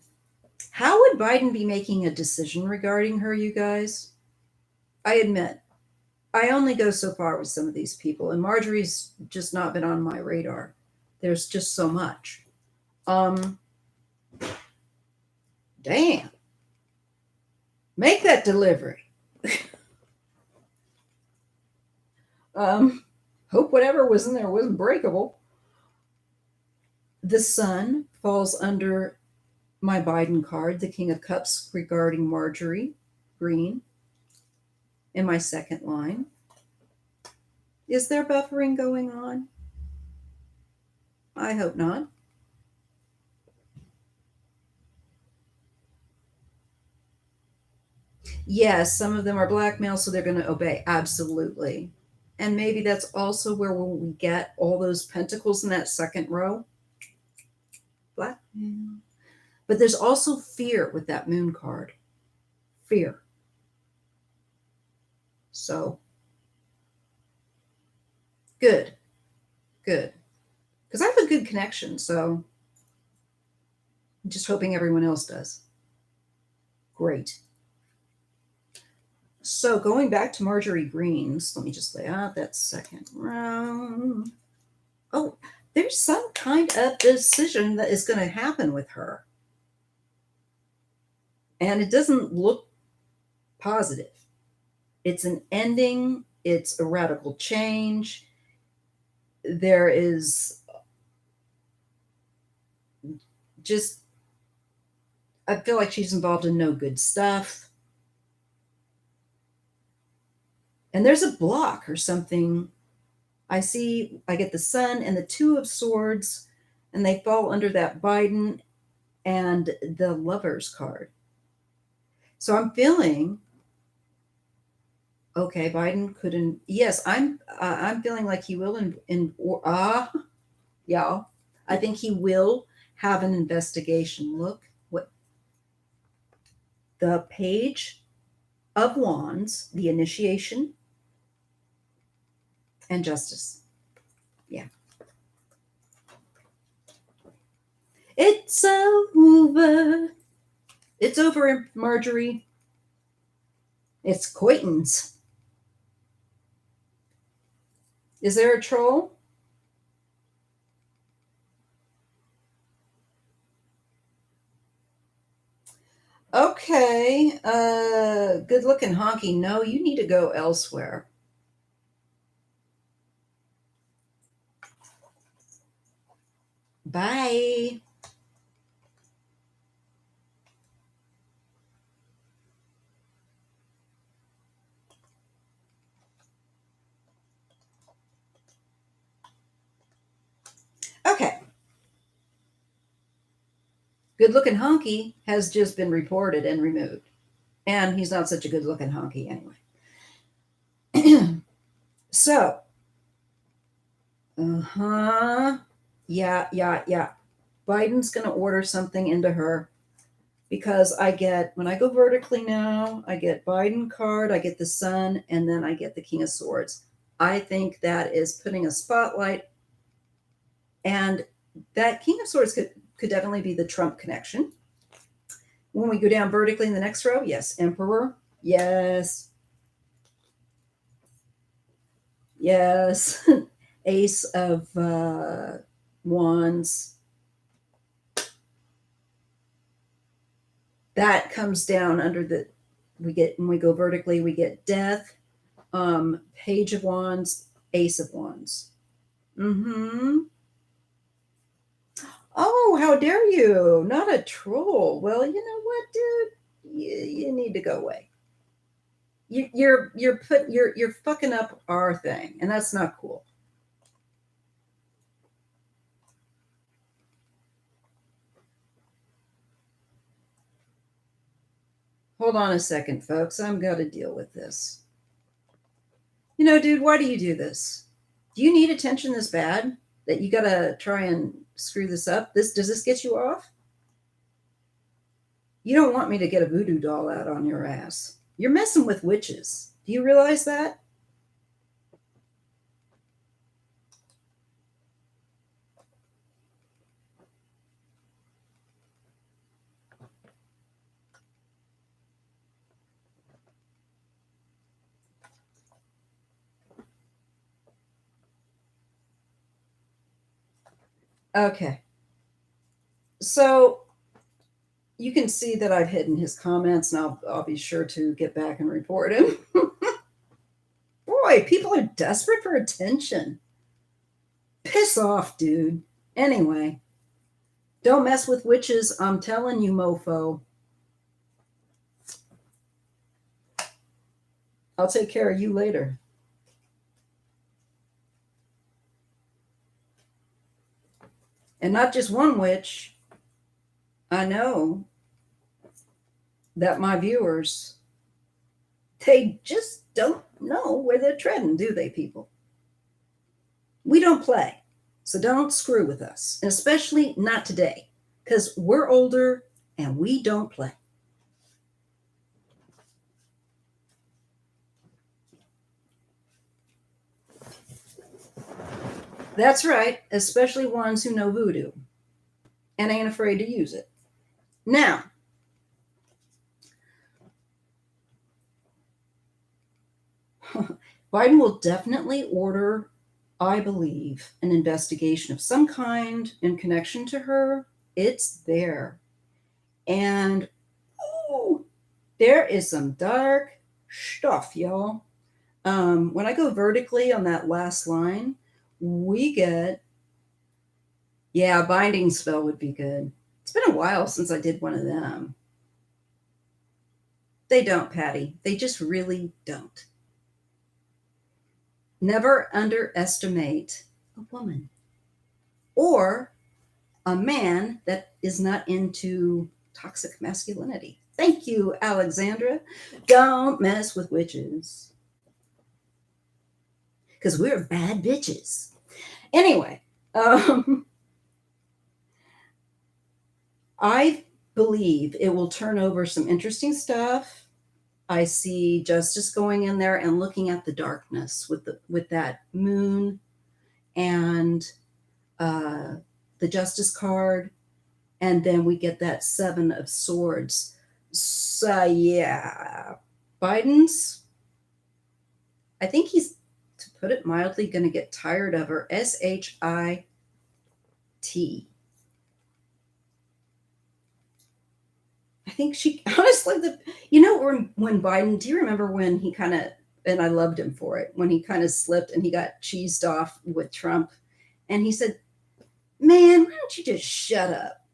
How would Biden be making a decision regarding her, you guys? I admit, I only go so far with some of these people, and Marjorie's just not been on my radar. There's just so much. Um, Damn. Make that delivery. Hope whatever was in there wasn't breakable. The sun falls under my Biden card, the King of Cups, regarding Marjorie Green in my second line. Is there buffering going on? I hope not. Yes, some of them are blackmail, so they're going to obey. Absolutely. And maybe that's also where we get all those pentacles in that second row. Blackmail. But there's also fear with that moon card. Fear. So, good. Good. Because I have a good connection, so I'm just hoping everyone else does. Great. So going back to Marjorie Green's, let me just lay out that second round. Oh, there's some kind of decision that is going to happen with her. And it doesn't look positive. It's an ending, it's a radical change. There is just, I feel like she's involved in no good stuff. And there's a block or something. I get the Sun and the Two of Swords, and they fall under that Biden and the Lovers card. So I'm feeling, okay, Biden couldn't. Yes, I'm feeling like he will yeah, I think he will have an investigation. Look what the Page of Wands, the initiation, and Justice. Yeah. It's over. It's over, Marjorie. It's Coitens. Is there a troll? Okay. Good looking honky. No, you need to go elsewhere. Bye. Okay. Good looking honky has just been reported and removed. And he's not such a good looking honky anyway. So, yeah. Biden's going to order something into her because when I go vertically now, I get Biden card, I get the sun, and then I get the King of Swords. I think that is putting a spotlight, and that King of Swords could definitely be the Trump connection. When we go down vertically in the next row, yes, Emperor, yes. Yes. Ace of Wands. That comes down under when we go vertically, we get Death, Page of Wands, Ace of Wands. Mm-hmm. Oh, how dare you? Not a troll. Well, you know what, dude? You need to go away. You're fucking up our thing, and that's not cool. Hold on a second, folks. I'm going to deal with this. You know, dude, why do you do this? Do you need attention this bad that you got to try and screw this up? Does this get you off? You don't want me to get a voodoo doll out on your ass. You're messing with witches. Do you realize that? Okay. So you can see that I've hidden his comments, and I'll be sure to get back and report him. Boy, people are desperate for attention. Piss off, dude. Anyway, don't mess with witches. I'm telling you, mofo. I'll take care of you later. And not just one witch. I know that my viewers, they just don't know where they're treading, do they, people? We don't play. So don't screw with us, and especially not today, because we're older and we don't play. That's right, especially ones who know voodoo and ain't afraid to use it. Now, Biden will definitely order, I believe, an investigation of some kind in connection to her. It's there. And oh, there is some dark stuff, y'all. When I go vertically on that last line, we get, yeah, binding spell would be good. It's been a while since I did one of them. They don't, Patty. They just really don't. Never underestimate a woman or a man that is not into toxic masculinity. Thank you, Alexandra. Don't mess with witches. Because we're bad bitches. Anyway, I believe it will turn over some interesting stuff. I see Justice going in there and looking at the darkness with that moon and the Justice card, and then we get that Seven of Swords. So yeah, Biden's, I think he's, to put it mildly, going to get tired of her. SHIT. I think she honestly, when Biden, do you remember when he kind of, and I loved him for it, when he kind of slipped and he got cheesed off with Trump, and he said, man, why don't you just shut up?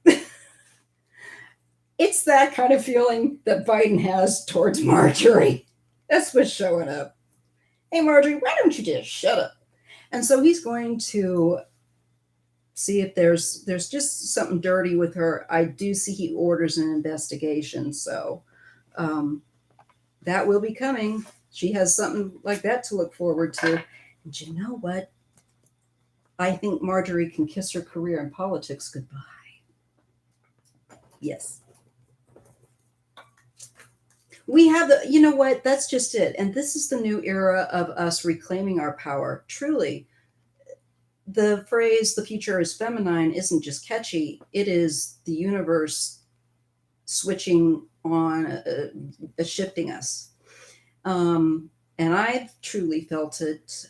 It's that kind of feeling that Biden has towards Marjorie. That's what's showing up. Hey, Marjorie, why don't you just shut up? And so he's going to see if there's just something dirty with her. I do see he orders an investigation, so that will be coming. She has something like that to look forward to. And you know what? I think Marjorie can kiss her career in politics goodbye. Yes. We have the, you know what? That's just it. And this is the new era of us reclaiming our power. Truly, the phrase "the future is feminine" isn't just catchy, it is the universe switching on, shifting us. And I've truly felt it.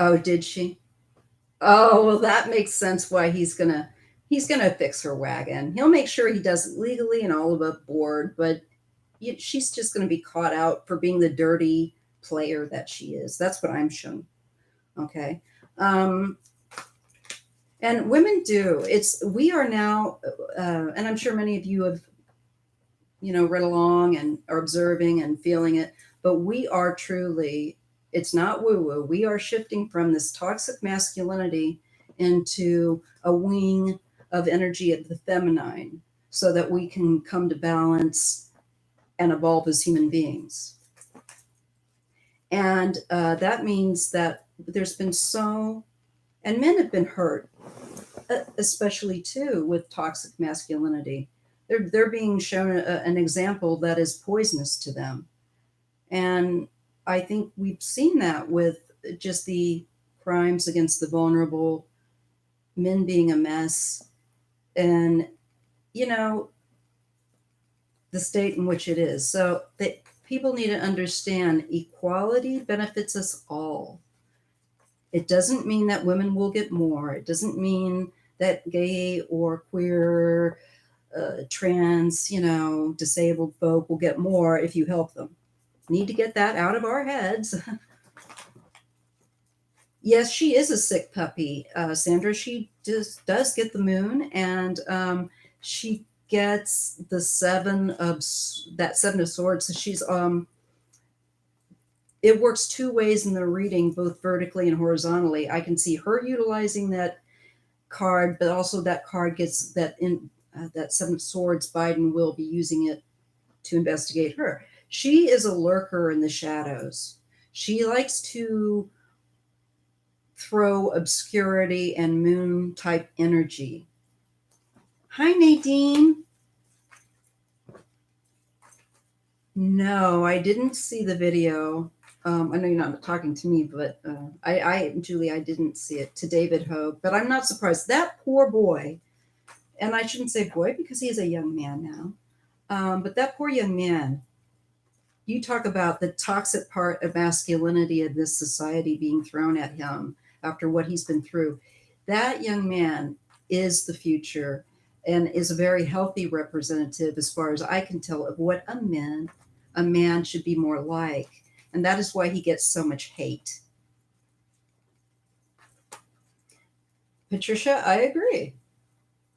Oh, did she? Oh, well, that makes sense why he's gonna fix her wagon. He'll make sure he does it legally and all above board, but she's just gonna be caught out for being the dirty player that she is. That's what I'm shown. Okay. Um, and women do. We are now, and I'm sure many of you have, read along and are observing and feeling it, but we are truly, it's not woo woo. We are shifting from this toxic masculinity into a wing of energy of the feminine so that we can come to balance and evolve as human beings. And that means that there's been and men have been hurt, especially too with toxic masculinity. They're being shown an example that is poisonous to them. And I think we've seen that with just the crimes against the vulnerable, men being a mess, and, you know, the state in which it is. So that people need to understand equality benefits us all. It doesn't mean that women will get more. It doesn't mean that gay or queer, trans, disabled folk will get more if you help them. Need to get that out of our heads. Yes, she is a sick puppy, Sandra. She just does get the moon, and she gets the that seven of swords. So she's it works two ways in the reading, both vertically and horizontally. I can see her utilizing that card, but also that card gets that seven of swords. Biden will be using it to investigate her. She is a lurker in the shadows. She likes to throw obscurity and moon type energy. Hi, Nadine. No, I didn't see the video. I know you're not talking to me, but Julie, I didn't see it, to David Hogue, but I'm not surprised. That poor boy, and I shouldn't say boy because he is a young man now, but that poor young man, you talk about the toxic part of masculinity of this society being thrown at him after what he's been through. That young man is the future and is a very healthy representative, as far as I can tell, of what a man should be more like. And that is why he gets so much hate. Patricia, I agree.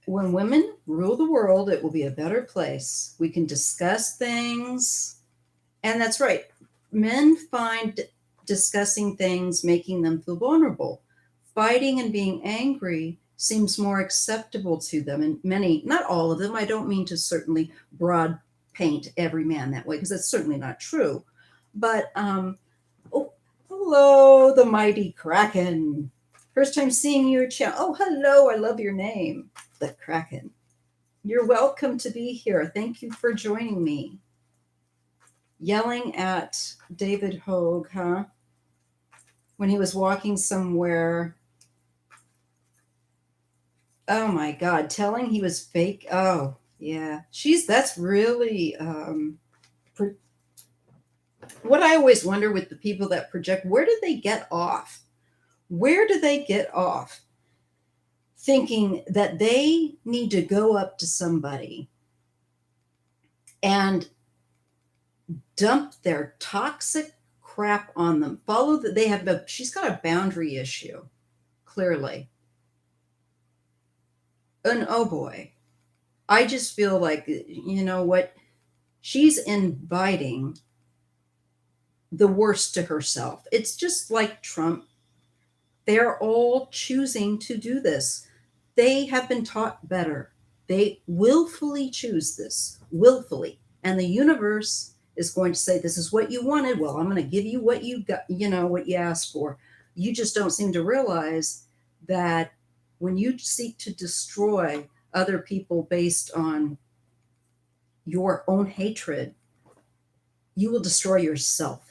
When women rule the world, it will be a better place. We can discuss things. And that's right. Men find discussing things making them feel vulnerable. Fighting and being angry seems more acceptable to them. And many, not all of them, I don't mean to certainly broad paint every man that way, because that's certainly not true. But, oh, hello, the mighty Kraken. First time seeing your channel. Oh, hello, I love your name, the Kraken. You're welcome to be here. Thank you for joining me. Yelling at David Hogue, huh? When he was walking somewhere. Oh my God, telling he was fake. Oh, yeah. That's really what I always wonder with the people that project, where do they get off? Where do they get off thinking that they need to go up to somebody and dump their toxic crap on them? She's got a boundary issue, clearly. And oh boy, I just feel like, you know what? She's inviting the worst to herself. It's just like Trump. They're all choosing to do this. They have been taught better. They willfully choose this, willfully. And the universe is going to say, this is what you wanted. Well, I'm going to give you what you got, what you asked for. You just don't seem to realize that when you seek to destroy other people based on your own hatred, you will destroy yourself.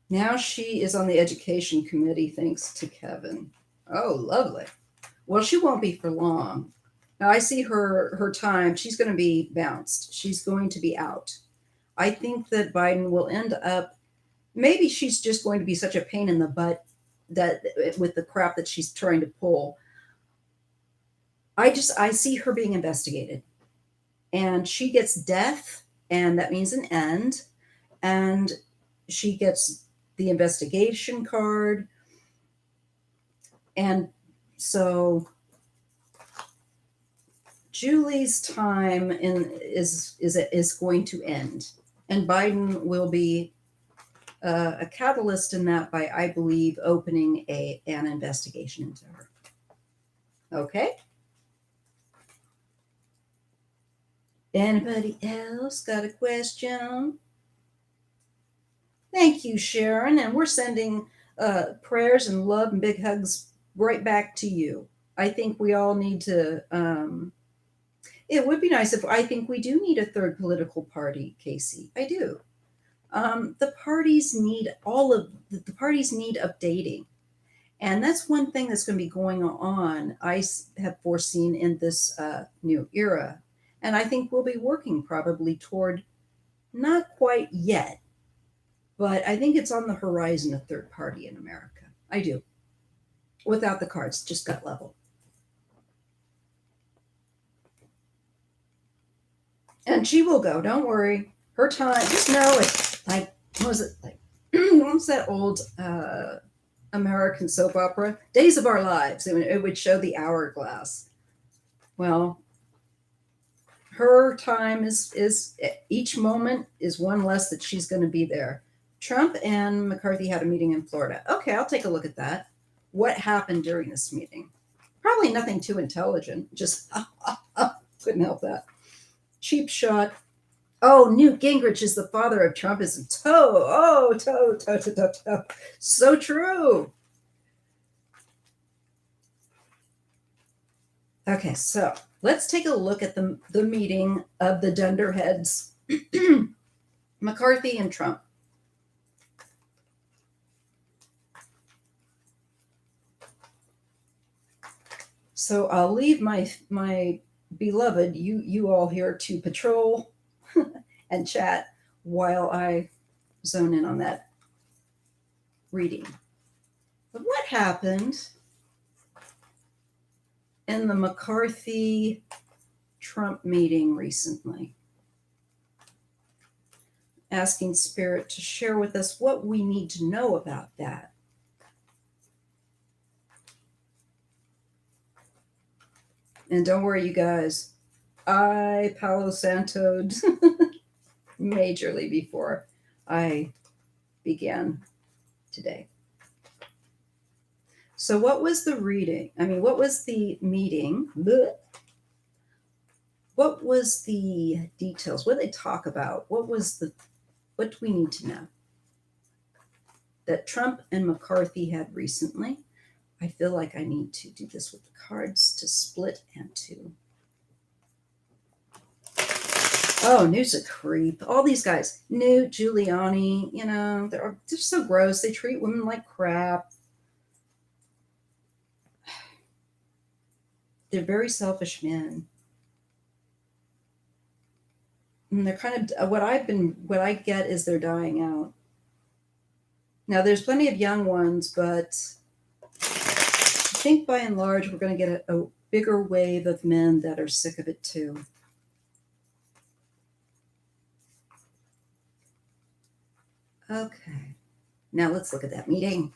Now she is on the education committee thanks to Kevin. Oh, lovely. Well, she won't be for long. Now I see her time. She's going to be bounced. She's going to be out. I think that Biden will end up, maybe she's just going to be such a pain in the butt that with the crap that she's trying to pull. I see her being investigated, and she gets death, and that means an end, and she gets the investigation card, and so Julie's time is going to end, and Biden will be a catalyst in that by, I believe, opening an investigation into her. Okay. Anybody else got a question? Thank you, Sharon. And we're sending prayers and love and big hugs right back to you. I think we all need to, it would be nice if, I think we do need a third political party, Casey. I do. The parties need the parties need updating. And that's one thing that's going to be going on, I have foreseen in this new era. And I think we'll be working probably toward, not quite yet, but I think it's on the horizon, a third party in America. I do. Without the cards, just gut level. And she will go, don't worry. Her time, just know it. Like, what was it? Like, what was that old American soap opera? Days of Our Lives. It would show the hourglass. Well, her time is each moment is one less that she's going to be there. Trump and McCarthy had a meeting in Florida. Okay, I'll take a look at that. What happened during this meeting? Probably nothing too intelligent. Just couldn't help that. Cheap shot. Oh, Newt Gingrich is the father of Trumpism. Toe. So true. Okay, so let's take a look at the meeting of the dunderheads, McCarthy and Trump. So I'll leave my beloved you all here to patrol and chat while I zone in on that reading. But what happened in the McCarthy Trump meeting recently? Asking Spirit to share with us what we need to know about that. And don't worry, you guys, I Palo Santo'd majorly before I began today. So what was the reading? What was the meeting? What was the details? What did they talk about? What do we need to know? That Trump and McCarthy had recently. I feel like I need to do this with the cards to split and to. Oh, Newt's a creep. All these guys, Newt, Giuliani, they're so gross. They treat women like crap. They're very selfish men. And they're kind of, what I get is they're dying out. Now, there's plenty of young ones, but I think by and large, we're going to get a bigger wave of men that are sick of it too. Okay, now let's look at that meeting.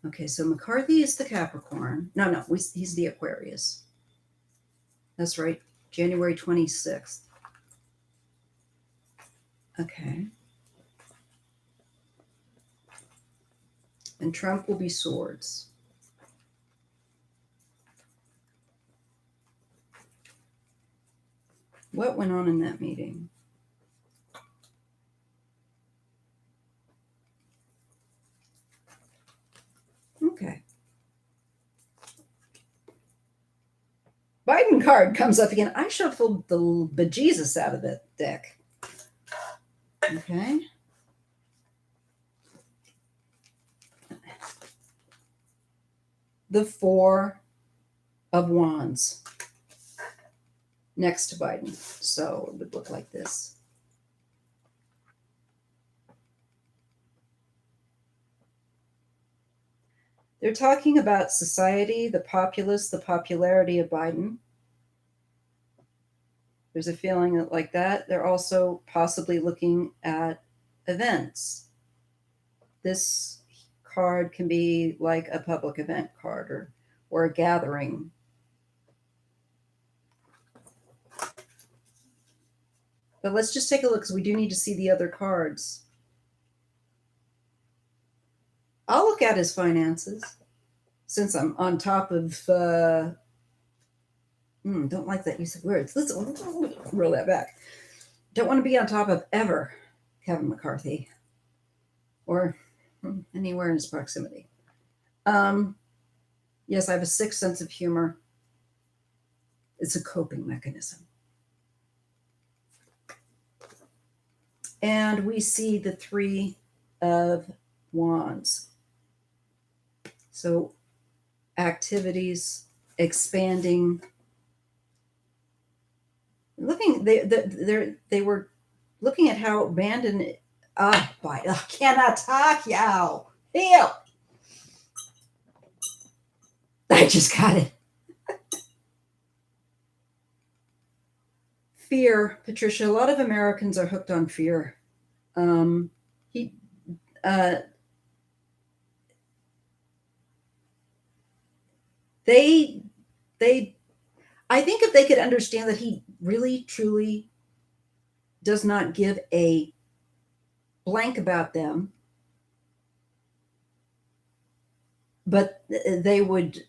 Okay, so McCarthy is the Capricorn. No, he's the Aquarius. That's right, January 26th. Okay. And Trump will be Swords. What went on in that meeting? Okay. Biden card comes up again. I shuffled the bejesus out of that deck. Okay. The Four of Wands next to Biden. So it would look like this. They're talking about society, the populace, the popularity of Biden. There's a feeling like that. They're also possibly looking at events. This card can be like a public event card or a gathering. But let's just take a look because we do need to see the other cards. I'll look at his finances since I'm on top of. Don't like that use of words. Let's roll that back. Don't want to be on top of ever Kevin McCarthy or anywhere in his proximity. Yes, I have a sick sense of humor. It's a coping mechanism. And we see the Three of Wands. So activities, expanding. They were looking at how abandoned. I cannot talk, y'all. Ew. I just got it. Fear, Patricia. A lot of Americans are hooked on fear. He, they, I think if they could understand that he really, truly does not give a blank about them, but they would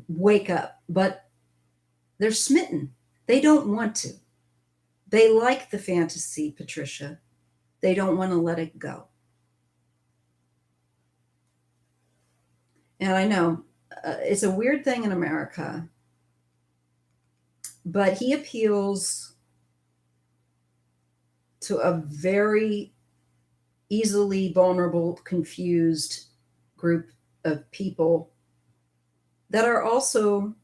wake up. But they're smitten. They don't want to. They like the fantasy, Patricia. They don't want to let it go. And I know it's a weird thing in America, but he appeals to a very easily vulnerable, confused group of people that are also,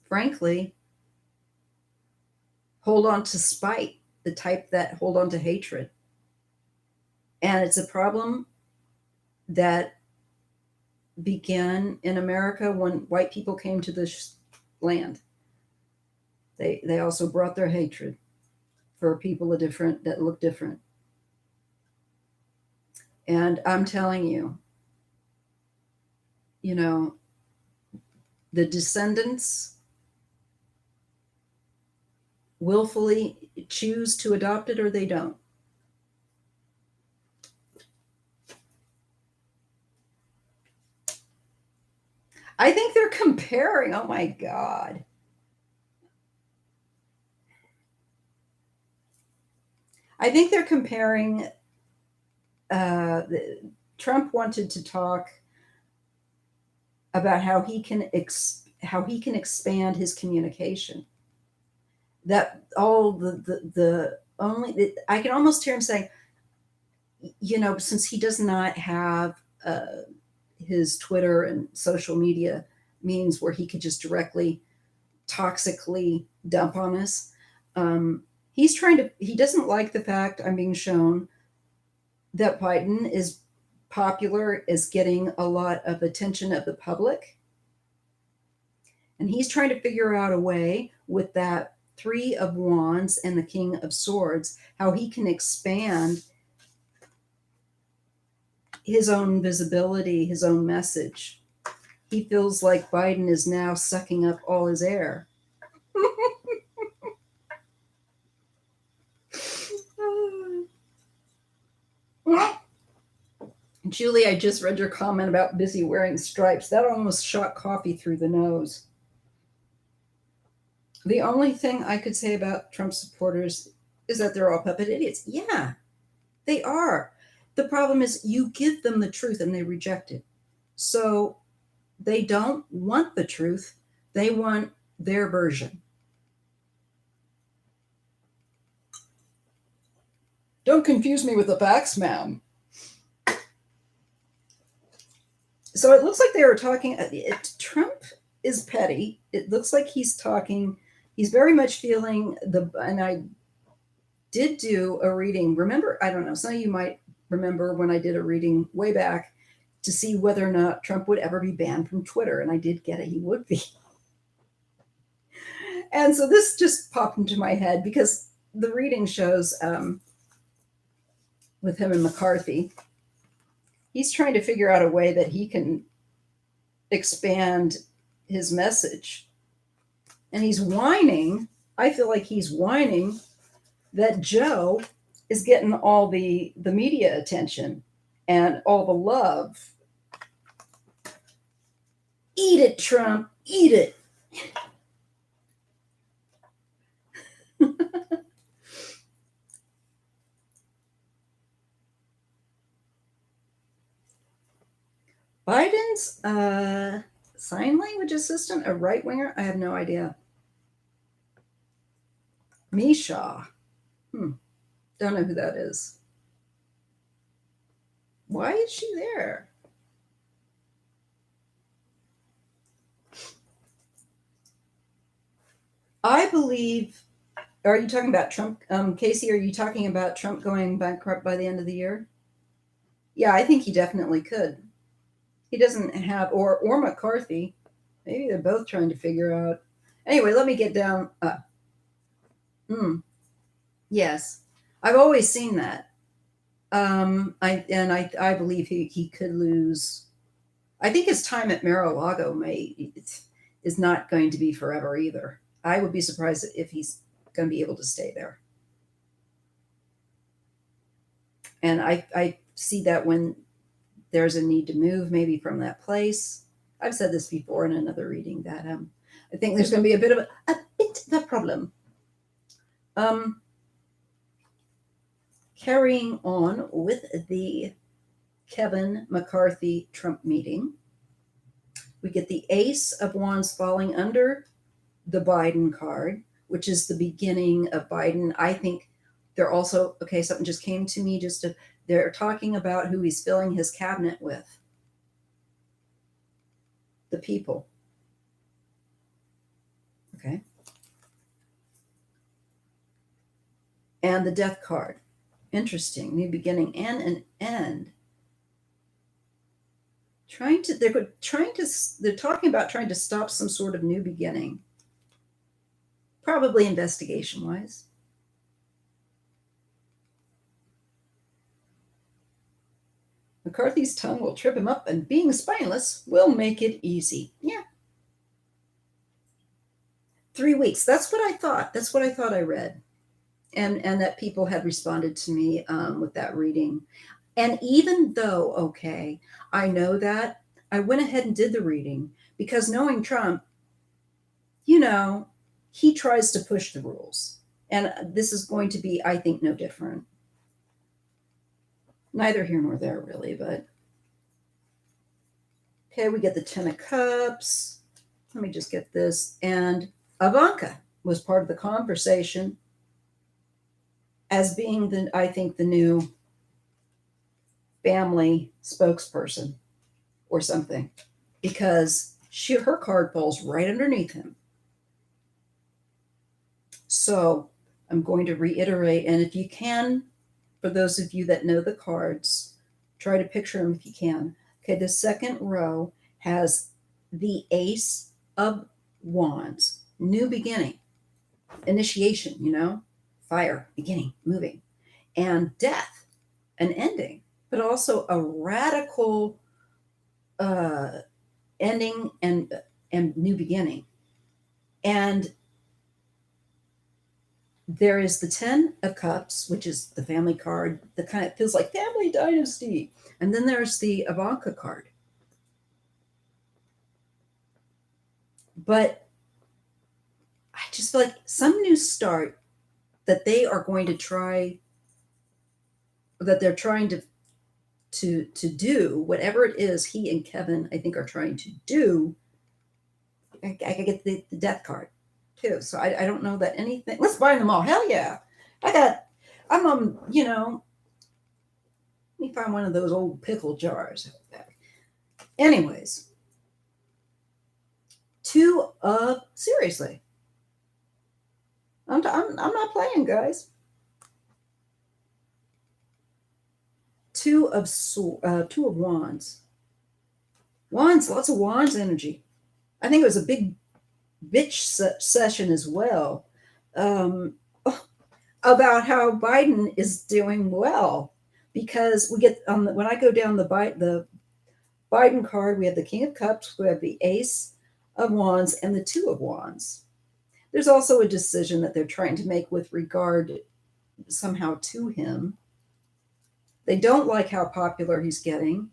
frankly, hold on to spite, the type that hold on to hatred. And it's a problem that began in America when white people came to this land. They also brought their hatred for people that look different. And I'm telling you, the descendants willfully choose to adopt it or they don't. I think they're comparing. Oh my God. I think they're comparing. Trump wanted to talk about how he can expand his communication. That all the only I can almost hear him saying, since he does not have his Twitter and social media means where he could just directly toxically dump on us. He doesn't like the fact I'm being shown that Biden is popular, is getting a lot of attention of the public. And he's trying to figure out a way with that Three of Wands and the King of Swords, how he can expand his own visibility, his own message. He feels like Biden is now sucking up all his air. Julie, I just read your comment about busy wearing stripes. That almost shot coffee through the nose. The only thing I could say about Trump supporters is that they're all puppet idiots. Yeah, they are. The problem is you give them the truth and they reject it. So they don't want the truth, they want their version. Don't confuse me with the facts, ma'am. So it looks like they were talking. Trump is petty. It looks like he's talking. He's very much feeling the. And I did do a reading. Remember, I don't know. Some of you might remember when I did a reading way back to see whether or not Trump would ever be banned from Twitter, and I did get it. He would be. And so this just popped into my head because the reading shows with him and McCarthy, he's trying to figure out a way that he can expand his message. And he's whining. I feel like he's whining that Joe is getting all the media attention and all the love. Eat it, Trump. Eat it. Biden's sign language assistant, a right winger? I have no idea. Misha. Don't know who that is. Why is she there? I believe. Are you talking about Trump? Casey, are you talking about Trump going bankrupt by the end of the year? Yeah, I think he definitely could. He doesn't have, or McCarthy. Maybe they're both trying to figure out. Anyway, let me get down. Yes, I've always seen that. I believe he could lose. I think his time at Mar-a-Lago is not going to be forever either. I would be surprised if he's going to be able to stay there. And I see that when there's a need to move maybe from that place. I've said this before in another reading that I think there's going to be a bit of a problem. Carrying on with the Kevin McCarthy Trump meeting, we get the Ace of Wands falling under the Biden card, which is the beginning of Biden. I think they're also, okay, something just came to me they're talking about who he's filling his cabinet with. The people. Okay. And the Death card. Interesting. New beginning and an end. They're talking about trying to stop some sort of new beginning. Probably investigation wise. McCarthy's tongue will trip him up, and being spineless will make it easy. Yeah. 3 weeks. That's what I thought. That's what I thought I read. And that people had responded to me with that reading. And even though, okay, I know that, I went ahead and did the reading because knowing Trump, he tries to push the rules. And this is going to be, I think, no different. Neither here nor there, really, but. Okay, we get the 10 of Cups. Let me just get this. And Ivanka was part of the conversation as being, I think, the new family spokesperson or something, because her card falls right underneath him. So I'm going to reiterate, and if you can, for those of you that know the cards, try to picture them if you can. Okay, the second row has the Ace of Wands, new beginning, initiation, fire, beginning, moving, and death, an ending, but also a radical ending and new beginning. And there is the 10 of Cups, which is the family card that kind of feels like family dynasty. And then there's the Ivanka card. But I just feel like some new start that they are going to try, that they're trying to do whatever it is he and Kevin, I think, are trying to do. I could get the death card too. So I don't know that anything. Let's buy them all. Hell yeah! I got. I'm let me find one of those old pickle jars. Anyways, seriously, I'm not playing, guys. Two of wands. Wands, lots of wands energy. I think it was a big bitch session as well, um, about how Biden is doing well, because we get when I go down the Biden card, we have the King of Cups, we have the Ace of Wands, and the Two of Wands. There's also a decision that they're trying to make with regard somehow to him. They don't like how popular he's getting.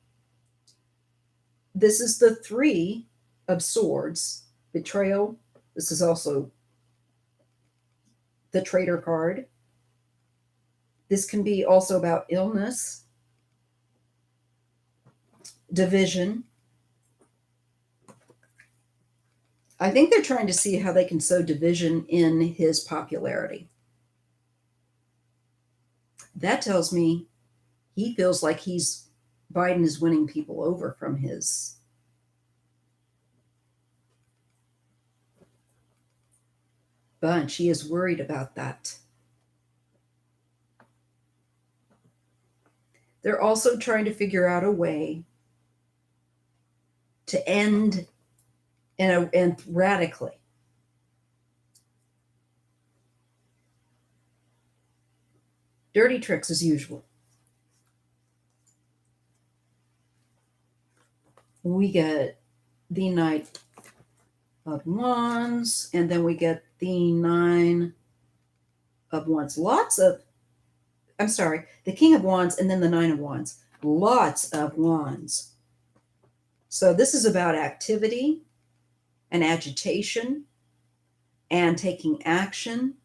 This is the Three of Swords, betrayal. This is also the Traitor card. This can be also about illness, division. I think they're trying to see how they can sow division in his popularity. That tells me he feels like Biden is winning people over from his bunch. He is worried about that. They're also trying to figure out a way to end and radically. Dirty tricks as usual. We get the Knight of Wands, and then we get the Nine of Wands. The King of Wands, and then the Nine of Wands. Lots of wands. So this is about activity and agitation and taking action,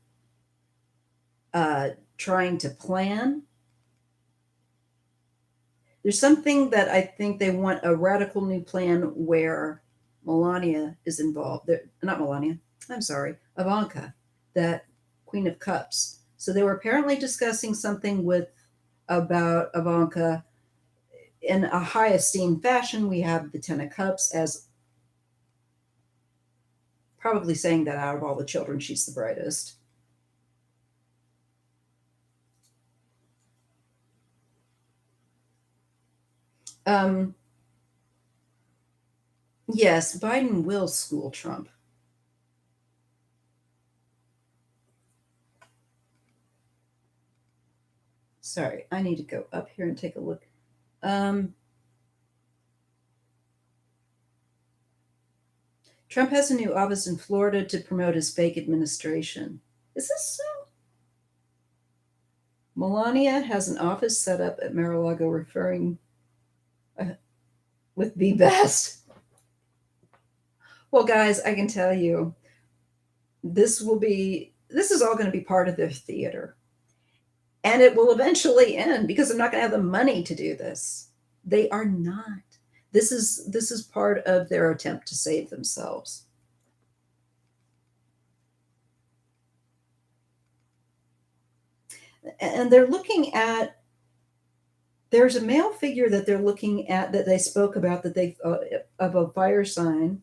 trying to plan. There's something that I think they want, a radical new plan where Melania is involved. Not Melania, I'm sorry, Ivanka, that Queen of Cups. So they were apparently discussing something about Ivanka in a high esteemed fashion. We have the Ten of Cups as probably saying that out of all the children, she's the brightest. Yes, Biden will school Trump. Sorry, I need to go up here and take a look. Trump has a new office in Florida to promote his fake administration. Is this so? Melania has an office set up at Mar-a-Lago referring with Be Best. Well, guys, I can tell you, this is all going to be part of their theater. And it will eventually end because they're not going to have the money to do this. They are not. This is part of their attempt to save themselves. And they're looking at, there's a male figure that they're looking at that they spoke about, that they of a fire sign,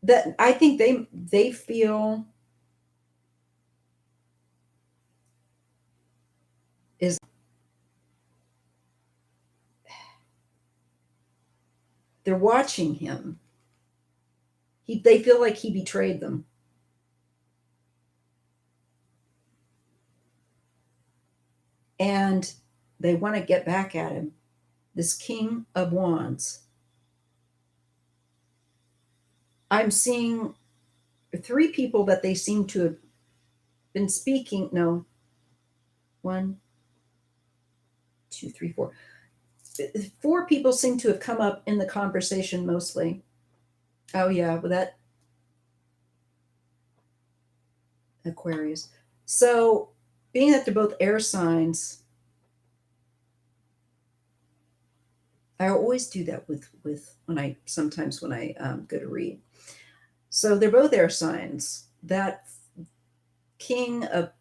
that I think they feel is, they're watching him. They feel like he betrayed them. And they want to get back at him. This King of Wands. I'm seeing 3 people that they seem to have been speaking. No. 1, 2, 3, 4. 4 people seem to have come up in the conversation mostly. Oh, yeah. Well, Aquarius. So, being that they're both air signs, I always do that with when I sometimes when I go to read. So they're both air signs. That king of,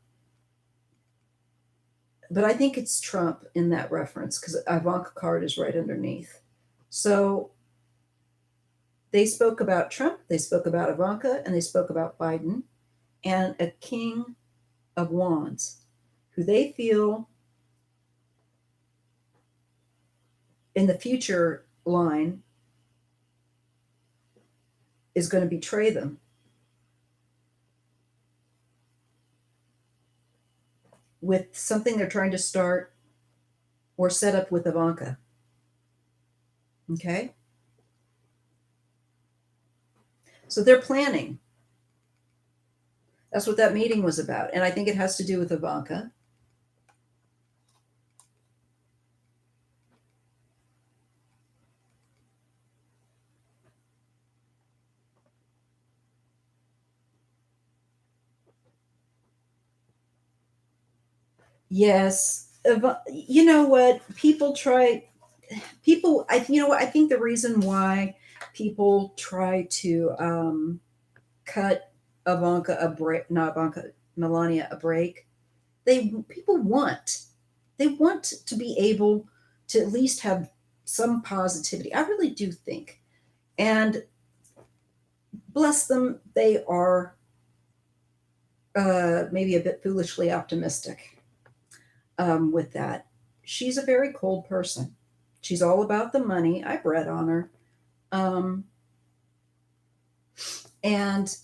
but I think it's Trump in that reference because Ivanka card is right underneath. So they spoke about Trump, they spoke about Ivanka, and they spoke about Biden, and a king of wands who they feel in the future line is going to betray them with something they're trying to start or set up with Ivanka. Okay? So they're planning. That's what that meeting was about. And I think it has to do with Ivanka. Yes. You know what? I think the reason why people try to cut Ivanka a break, not Ivanka, Melania a break, people they want to be able to at least have some positivity. I really do think. And bless them, they are maybe a bit foolishly optimistic with that. She's a very cold person. She's all about the money. I've read on her. Um, and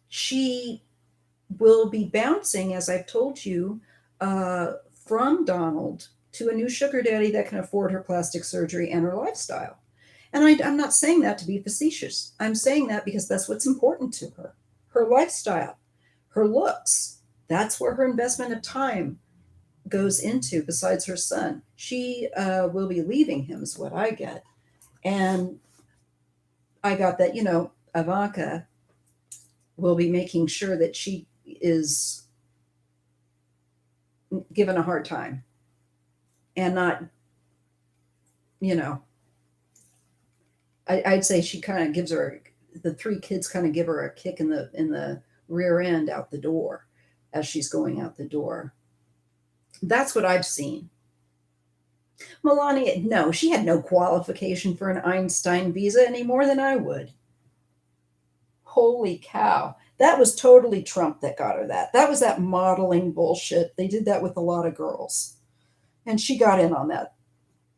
she will be bouncing, as I've told you, uh, from Donald to a new sugar daddy that can afford her plastic surgery and her lifestyle. And I'm not saying that to be facetious. I'm saying that because that's what's important to her, her lifestyle, her looks. That's where her investment of time goes into, besides her son. She will be leaving him, is what I get. And I got that, Ivanka will be making sure that she is given a hard time and not, you know, I'd say she kind of gives her the three kids kind of give her a kick in the rear end out the door as she's going out the door. That's what I've seen. Melania, no, she had no qualification for an Einstein visa any more than I would. Holy cow. That was totally Trump that got her that. That was that modeling bullshit. They did that with a lot of girls. And she got in on that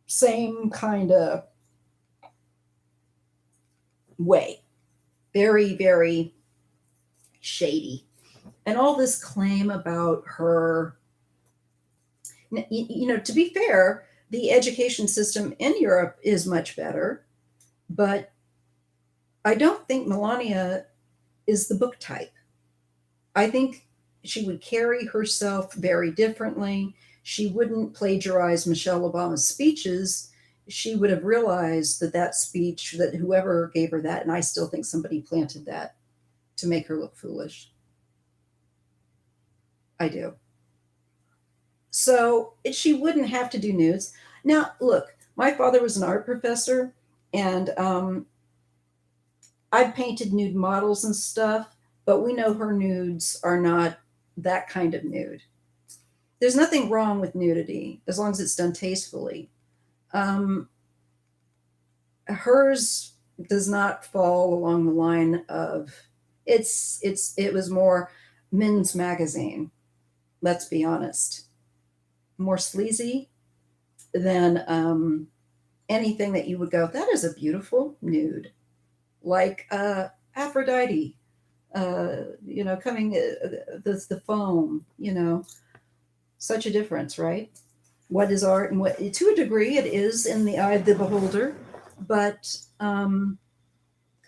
same kind of way. Very, very shady. And all this claim about her, to be fair, the education system in Europe is much better, but I don't think Melania is the book type. I think she would carry herself very differently. She wouldn't plagiarize Michelle Obama's speeches. She would have realized that speech, that whoever gave her that, and I still think somebody planted that to make her look foolish. I do. So she wouldn't have to do nudes. Now, look, my father was an art professor, and I've painted nude models and stuff, but we know her nudes are not that kind of nude. There's nothing wrong with nudity as long as it's done tastefully. Um, Hers does not fall along the line of it was more men's magazine. Let's be honest, more sleazy than anything that you would go, that is a beautiful nude, like Aphrodite, coming the foam, such a difference, right? What is art and what, to a degree, it is in the eye of the beholder, but come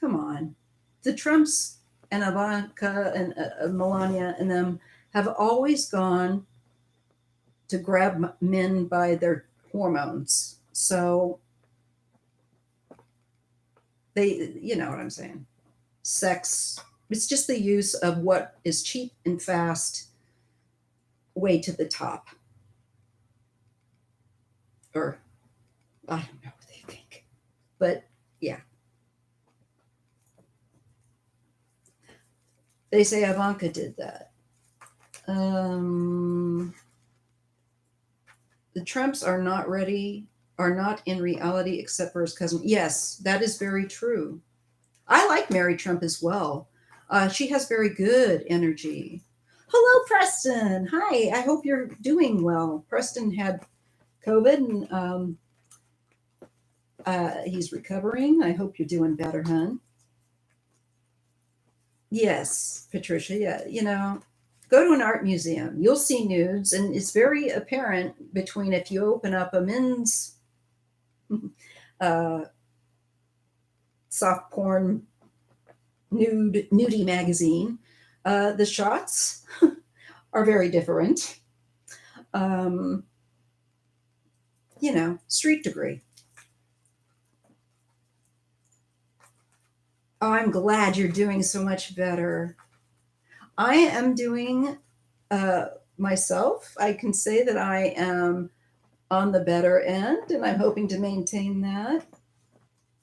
on, the Trumps and Ivanka and Melania and them have always gone to grab men by their hormones. So they, you know what I'm saying. sex. It's just the use of what is cheap and fast way to the top. Or I don't know what they think. But yeah. They say Ivanka did that. The Trumps are not ready, are not in reality except for his cousin. Yes, that is very true. I like Mary Trump as well. She has very good energy. Hello, Preston. Hi. I hope you're doing well. Preston had COVID and he's recovering. I hope you're doing better, hon. Yes, Patricia. Yeah, go to an art museum. You'll see nudes, and it's very apparent between if you open up a men's uh, soft porn nudie magazine. The shots are very different. Um, street degree. Oh, I'm glad you're doing so much better. I am doing uh, myself. I can say that I am on the better end, and I'm hoping to maintain that.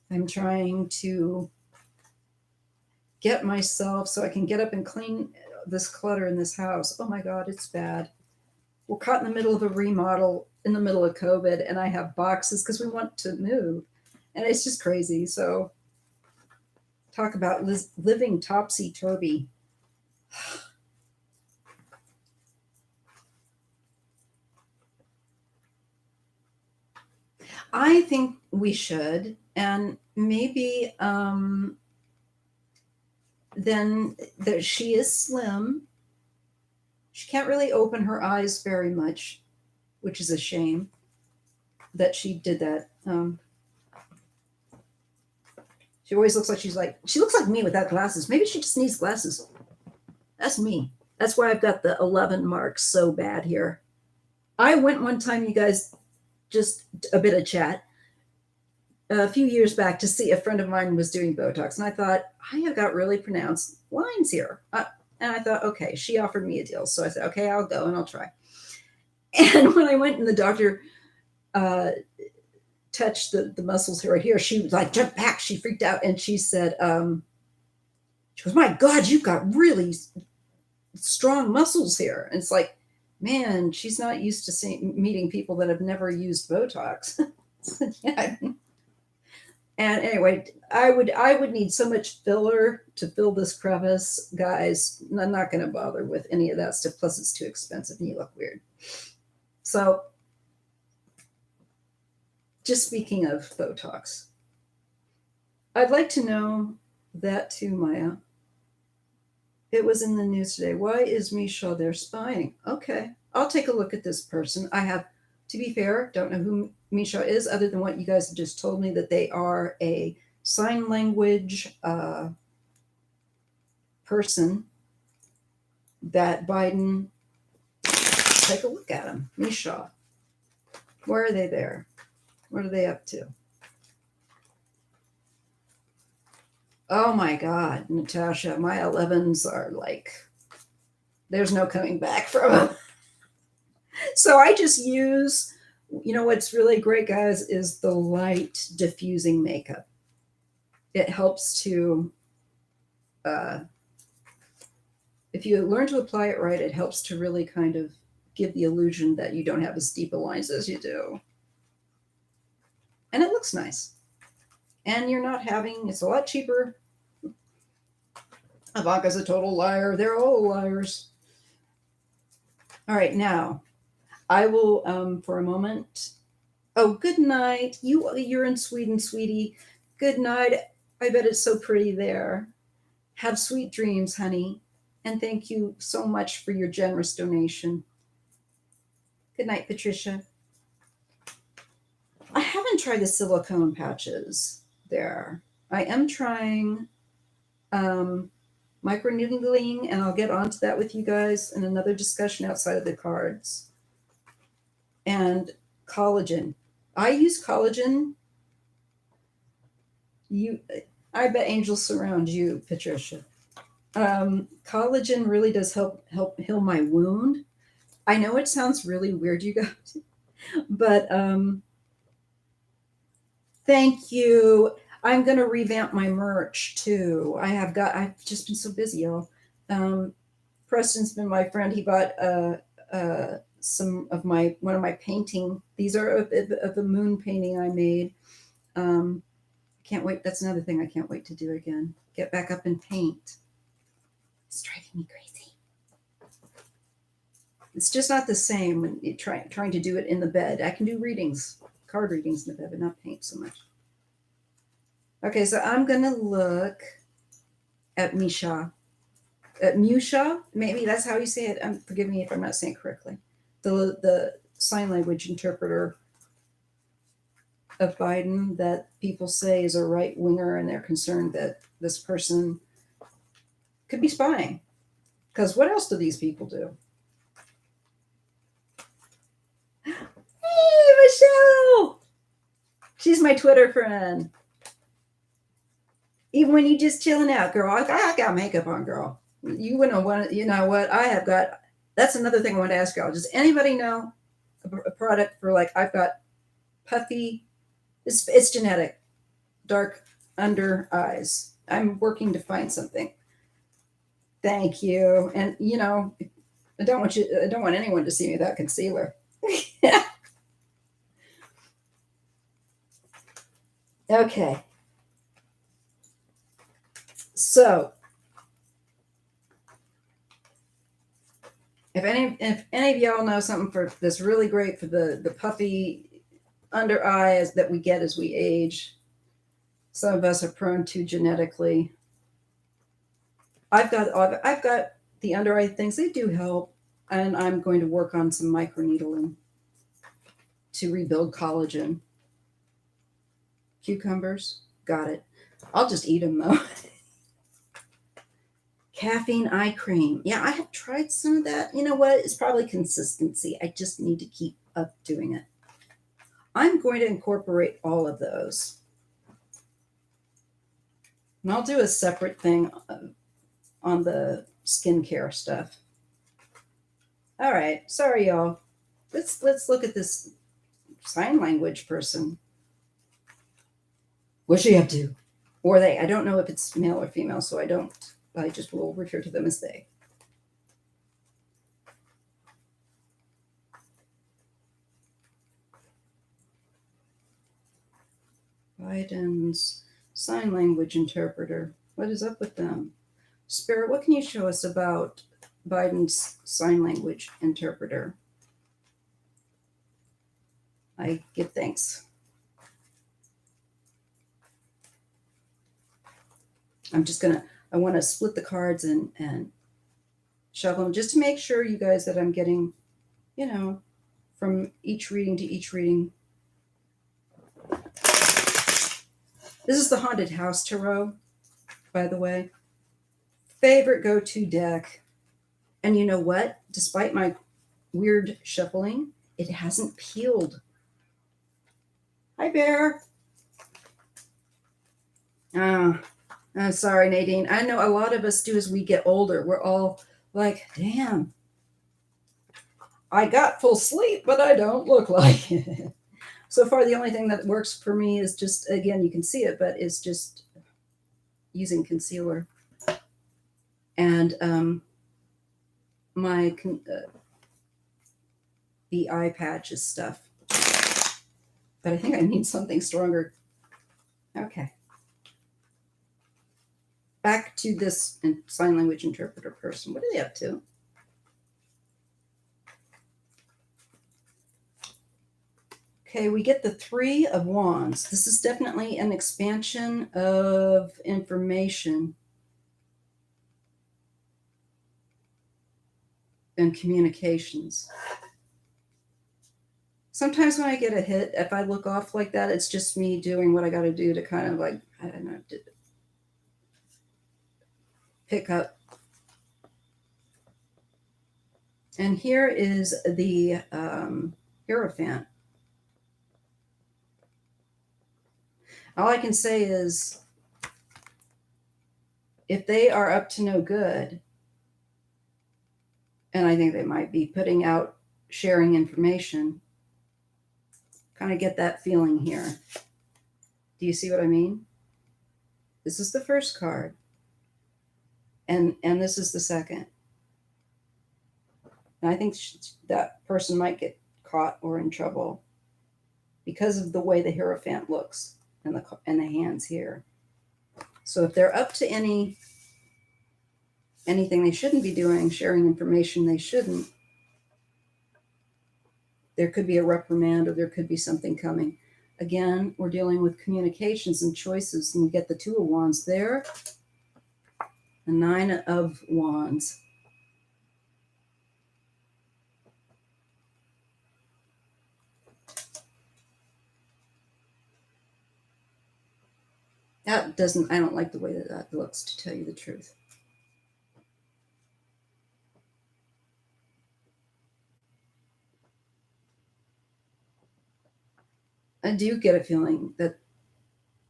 I'm trying to get myself so I can get up and clean this clutter in this house. Oh my God, it's bad. We're caught in the middle of a remodel in the middle of COVID, and I have boxes because we want to move, and it's just crazy. So, talk about living topsy turvy. I think we should, and maybe then that she is slim. She can't really open her eyes very much, which is a shame that she did that. She always looks like she looks like me without glasses. Maybe she just needs glasses. That's me. That's why I've got the 11 marks so bad here. I went one time, you guys, just a bit of chat, a few years back to see a friend of mine was doing Botox. And I thought, I have got really pronounced lines here. And I thought, okay, she offered me a deal. So I said, okay, I'll go and I'll try. And when I went and the doctor touched the muscles right here, she was like, jumped back. She freaked out. And she said, she goes, my God, you've got really strong muscles here. And it's like, man, she's not used to meeting people that have never used Botox. Yeah. And anyway, I would need so much filler to fill this crevice, guys. I'm not going to bother with any of that stuff. Plus, it's too expensive and you look weird. So, just speaking of Botox, I'd like to know that too, Maya. It was in the news today. Why is Misha there spying? Okay, I'll take a look at this person. I have, to be fair, don't know who Misha is, other than what you guys have just told me, that they are a sign language person that Biden, take a look at him. Misha. Where are they there? What are they up to? Oh my God, Natasha, my 11s are like, there's no coming back from them. So I just use, what's really great, guys, is the light diffusing makeup. It helps to, if you learn to apply it right, it helps to really kind of give the illusion that you don't have as deep a lines as you do. And it looks nice. And you're not it's a lot cheaper. Ivanka's a total liar. They're all liars. All right, now I will, for a moment. Oh, good night. You're in Sweden, sweetie. Good night. I bet it's so pretty there. Have sweet dreams, honey. And thank you so much for your generous donation. Good night, Patricia. I haven't tried the silicone patches there. I am trying microneedling, and I'll get onto that with you guys in another discussion outside of the cards. And collagen. I use collagen. I bet angels surround you, Patricia. Collagen really does help heal my wound. I know it sounds really weird, you guys, but thank you. I'm gonna revamp my merch too. I've just been so busy, y'all. Um, Preston's been my friend. He bought some of my one of my painting. These are of the moon painting I made. Um, can't wait. That's another thing I can't wait to do again. Get back up and paint. It's driving me crazy. It's just not the same when you trying to do it in the bed. I can do readings, card readings in the bed, but not paint so much. Okay, so I'm gonna look at Misha. Musha, maybe that's how you say it. Forgive me if I'm not saying it correctly. The sign language interpreter of Biden that people say is a right winger, and they're concerned that this person could be spying. Because what else do these people do? Hey, Michelle! She's my Twitter friend. Even when you just chilling out, girl, I got makeup on, girl. You wouldn't want. You know what? I have got. That's another thing I want to ask y'all. Does anybody know a product for like I've got puffy? It's genetic, dark under eyes. I'm working to find something. Thank you. And you know, I don't want anyone to see me without concealer. Okay. So if any of y'all know something for that's really great for the puffy under eyes that we get as we age, some of us are prone to genetically. I've got the under eye things. They do help, and I'm going to work on some microneedling to rebuild collagen. Cucumbers, got it. I'll just eat them though. Caffeine eye cream. Yeah, I have tried some of that. You know what? It's probably consistency. I just need to keep up doing it. I'm going to incorporate all of those. And I'll do a separate thing on the skincare stuff. All right. Sorry, y'all. Let's look at this sign language person. What's she up to? Or they. I don't know if it's male or female, so I just will refer to them as they. Biden's sign language interpreter. What is up with them? Spirit, what can you show us about Biden's sign language interpreter? I give thanks. I want to split the cards and shuffle them just to make sure, you guys, that I'm getting, from each reading to each reading. This is the Haunted House Tarot, by the way. Favorite go-to deck. And you know what? Despite my weird shuffling, it hasn't peeled. Hi, Bear. I'm sorry, Nadine. I know a lot of us do as we get older. We're all like, damn, I got full sleep, but I don't look like it. So far, the only thing that works for me is just, again, you can see it, but it's just using concealer. And the eye patches stuff. But I think I need something stronger. Okay. Back to this sign language interpreter person. What are they up to? Okay, we get the Three of Wands. This is definitely an expansion of information and communications. Sometimes when I get a hit, if I look off like that, it's just me doing what I got to do to kind of like, I don't know, pick up. And here is the Hierophant. All I can say is if they are up to no good, and I think they might be putting out sharing information, kind of get that feeling here. Do you see what I mean? This is the first card, and this is the second. And I think that person might get caught or in trouble because of the way the Hierophant looks and the hands here. So if they're up to anything they shouldn't be doing, sharing information they shouldn't, there could be a reprimand or there could be something coming. Again, we're dealing with communications and choices, and we get the Two of Wands there, the Nine of Wands. I don't like the way that looks, to tell you the truth. I do get a feeling that,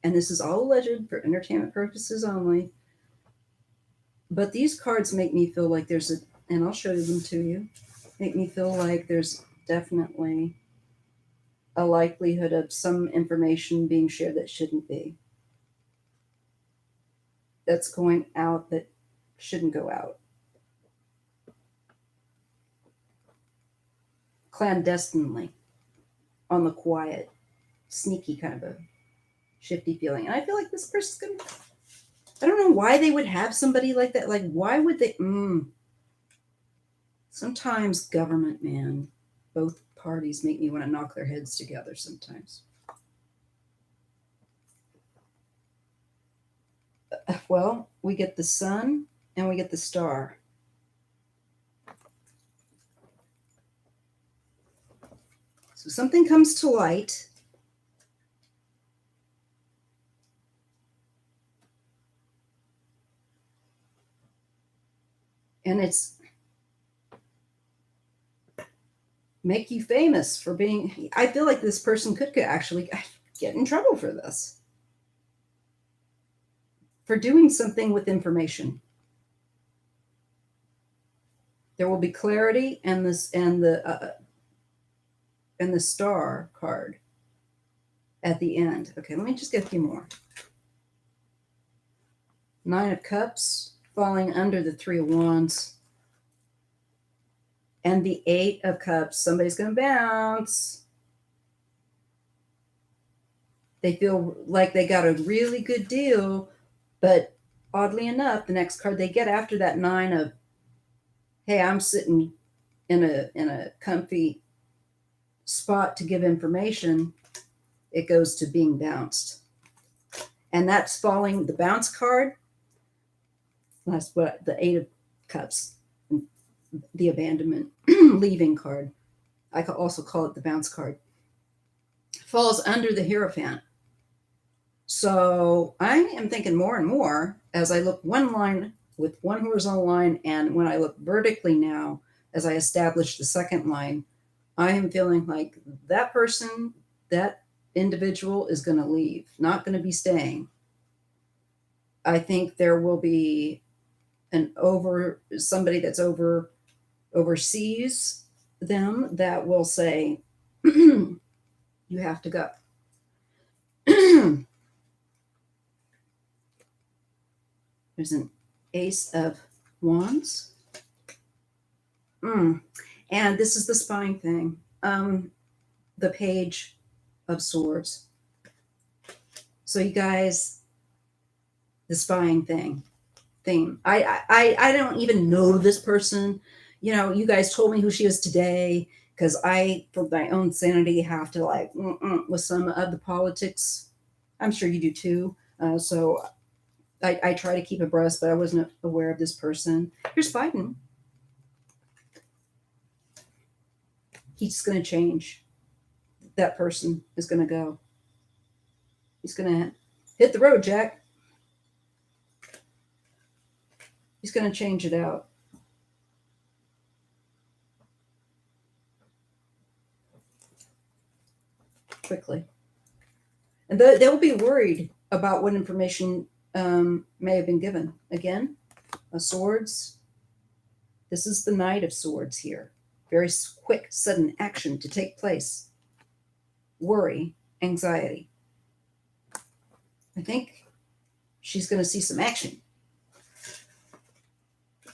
and this is all alleged for entertainment purposes only, but these cards make me feel like and I'll show them to you, make me feel like there's definitely a likelihood of some information being shared that shouldn't be. That's going out that shouldn't go out. Clandestinely, on the quiet, sneaky kind of a shifty feeling. And I feel like this person's going to, I don't know why they would have somebody like that. Like, why would they? Sometimes government, man, both parties make me want to knock their heads together sometimes. Well, we get the sun and we get the star. So something comes to light. And it's make you famous for being, I feel like this person could actually get in trouble for this. For doing something with information. There will be clarity, and the star card at the end. Okay, let me just get a few more. Nine of Cups falling under the Three of Wands. And the Eight of Cups. Somebody's going to bounce. They feel like they got a really good deal, but oddly enough, the next card they get after that Nine of, hey, I'm sitting in a comfy spot to give information, it goes to being bounced. And that's falling, the bounce card, that's what the Eight of Cups, the abandonment, leaving card. I could also call it the bounce card. Falls under the Hierophant. So I am thinking more and more as I look one line with one horizontal line, and when I look vertically now, as I establish the second line, I am feeling like that person, that individual is going to leave, not going to be staying. I think there will be somebody that's oversees them that will say, you have to go. There's an Ace of Wands. And this is the spying thing. The Page of Swords. So you guys, the spying thing. I don't even know this person. You know, you guys told me who she is today because I, for my own sanity, have to like with some of the politics. I'm sure you do too. So I try to keep abreast, but I wasn't aware of this person. Here's Biden. He's going to change. That person is going to go. He's going to hit the road, Jack. He's going to change it out. Quickly. And they'll be worried about what information may have been given. Again, a swords. This is the Knight of Swords here. Very quick, sudden action to take place. Worry, anxiety. I think she's going to see some action.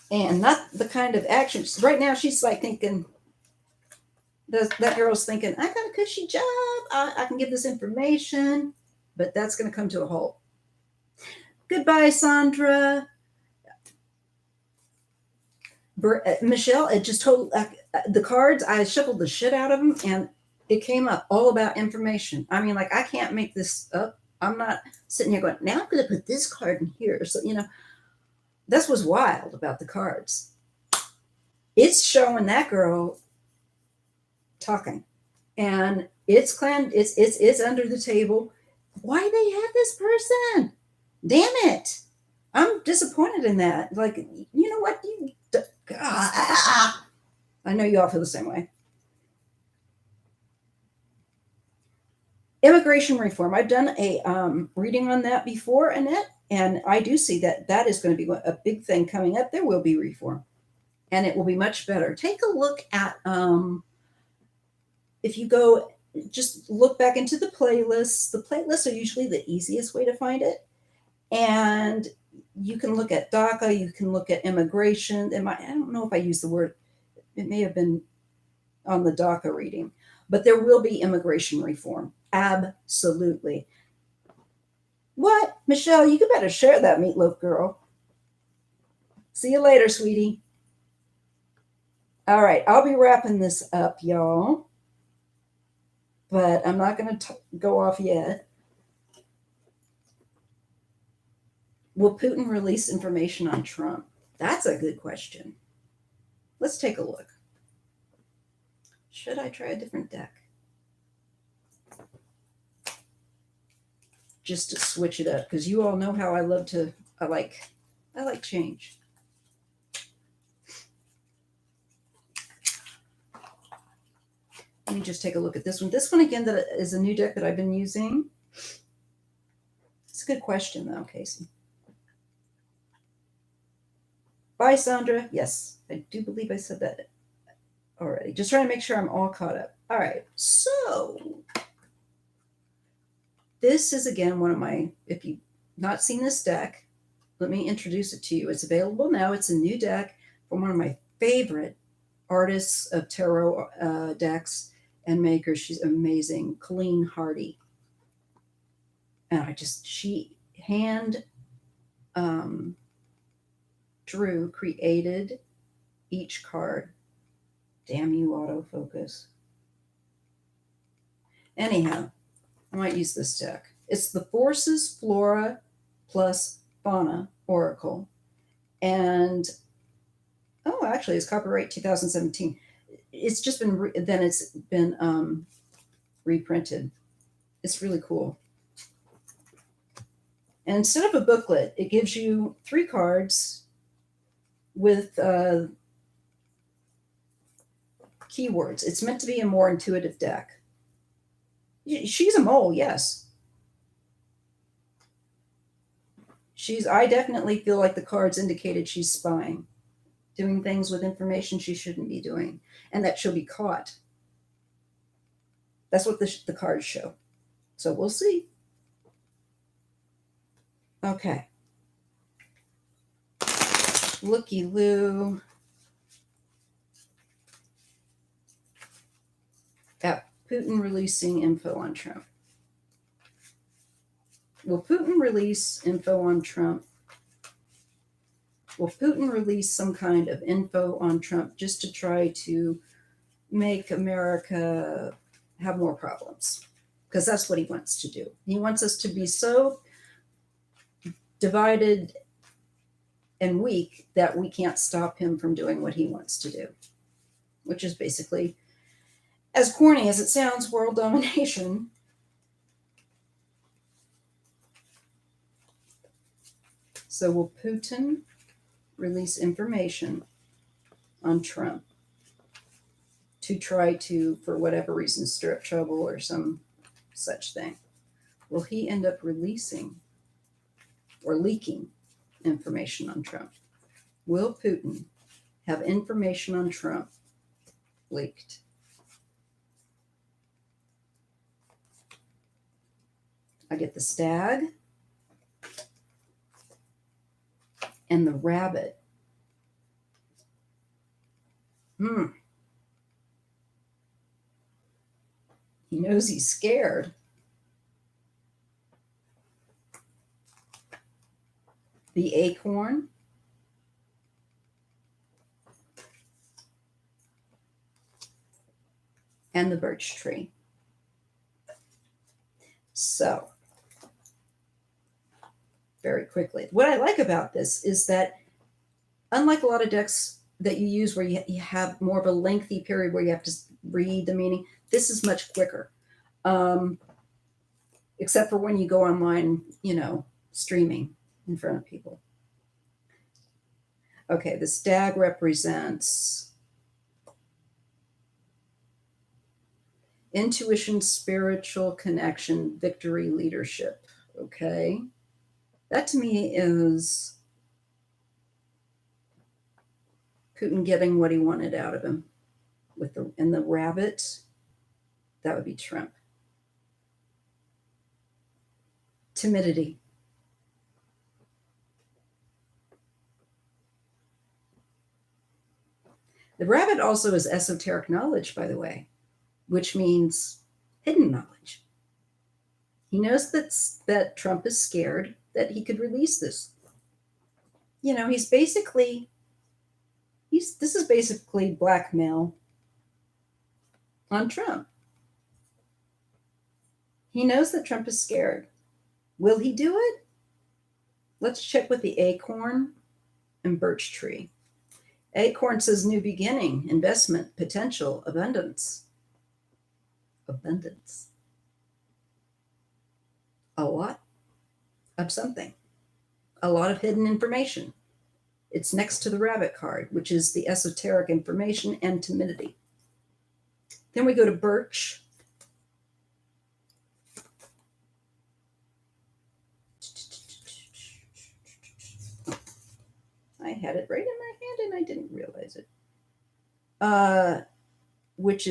And not the kind of action. Right now, she's like thinking, that girl's thinking, I got a cushy job. I can give this information. But that's going to come to a halt. Goodbye, Sandra. Michelle, it just told the cards. I shuffled the shit out of them, and it came up all about information. I mean, like, I can't make this up. I'm not sitting here going, now I'm going to put this card in here. So, that's what's wild about the cards. It's showing that girl talking, and it's under the table. Why they have this person? Damn it! I'm disappointed in that. Like, you know what? I know you all feel the same way. Immigration reform. I've done a reading on that before, Annette, and I do see that is going to be a big thing coming up. There will be reform, and it will be much better. Take a look at if you go, just look back into the playlists. The playlists are usually the easiest way to find it, and you can look at DACA. You can look at immigration. I don't know if I used the word. It may have been on the DACA reading, but there will be immigration reform. Absolutely. What? Michelle, you better share that, meatloaf girl. See you later, sweetie. All right, I'll be wrapping this up, y'all. But I'm not going to go off yet. Will Putin release information on Trump? That's a good question. Let's take a look. Should I try a different deck? Just to switch it up, because you all know how I like change. Let me just take a look at this one. This one, again, that is a new deck that I've been using. It's a good question, though, Casey. Bye, Sandra. Yes, I do believe I said that already. Just trying to make sure I'm all caught up. All right, so this is, again, one of my, if you've not seen this deck, let me introduce it to you. It's available now. It's a new deck from one of my favorite artists of tarot decks and makers. She's amazing, Colleen Hardy. And she hand created each card. Damn you, autofocus. Anyhow, I might use this deck. It's the Forces Flora plus Fauna Oracle. And, actually, it's copyright 2017. It's just been reprinted. It's really cool. And instead of a booklet, it gives you 3 cards with keywords. It's meant to be a more intuitive deck. She's a mole, yes. I definitely feel like the cards indicated she's spying, doing things with information she shouldn't be doing, and that she'll be caught. That's what the cards show. So we'll see. Okay. Looky-loo. At Putin releasing info on Trump. Will Putin release info on Trump? Will Putin release some kind of info on Trump just to try to make America have more problems? Because that's what he wants to do. He wants us to be so divided and weak that we can't stop him from doing what he wants to do, which is basically, as corny as it sounds, world domination. So will Putin release information on Trump to try to, for whatever reason, stir up trouble or some such thing? Will he end up releasing or leaking information on Trump? Will Putin have information on Trump leaked? I get the stag and the rabbit. He knows he's scared. The acorn and the birch tree. So, very quickly, what I like about this is that unlike a lot of decks that you use where you have more of a lengthy period where you have to read the meaning, this is much quicker. Except for when you go online, streaming in front of people. Okay, the stag represents intuition, spiritual connection, victory, leadership. Okay. That to me is Putin getting what he wanted out of him. And the rabbit, that would be Trump. Timidity. The rabbit also is esoteric knowledge, by the way, which means hidden knowledge. He knows that Trump is scared that he could release this. This is basically blackmail on Trump. He knows that Trump is scared. Will he do it? Let's check with the acorn and birch tree. Acorn says new beginning, investment, potential, abundance. Abundance. A lot of something. A lot of hidden information. It's next to the rabbit card, which is the esoteric information and timidity. Then we go to birch. I had it right in my hand and I didn't realize it. Which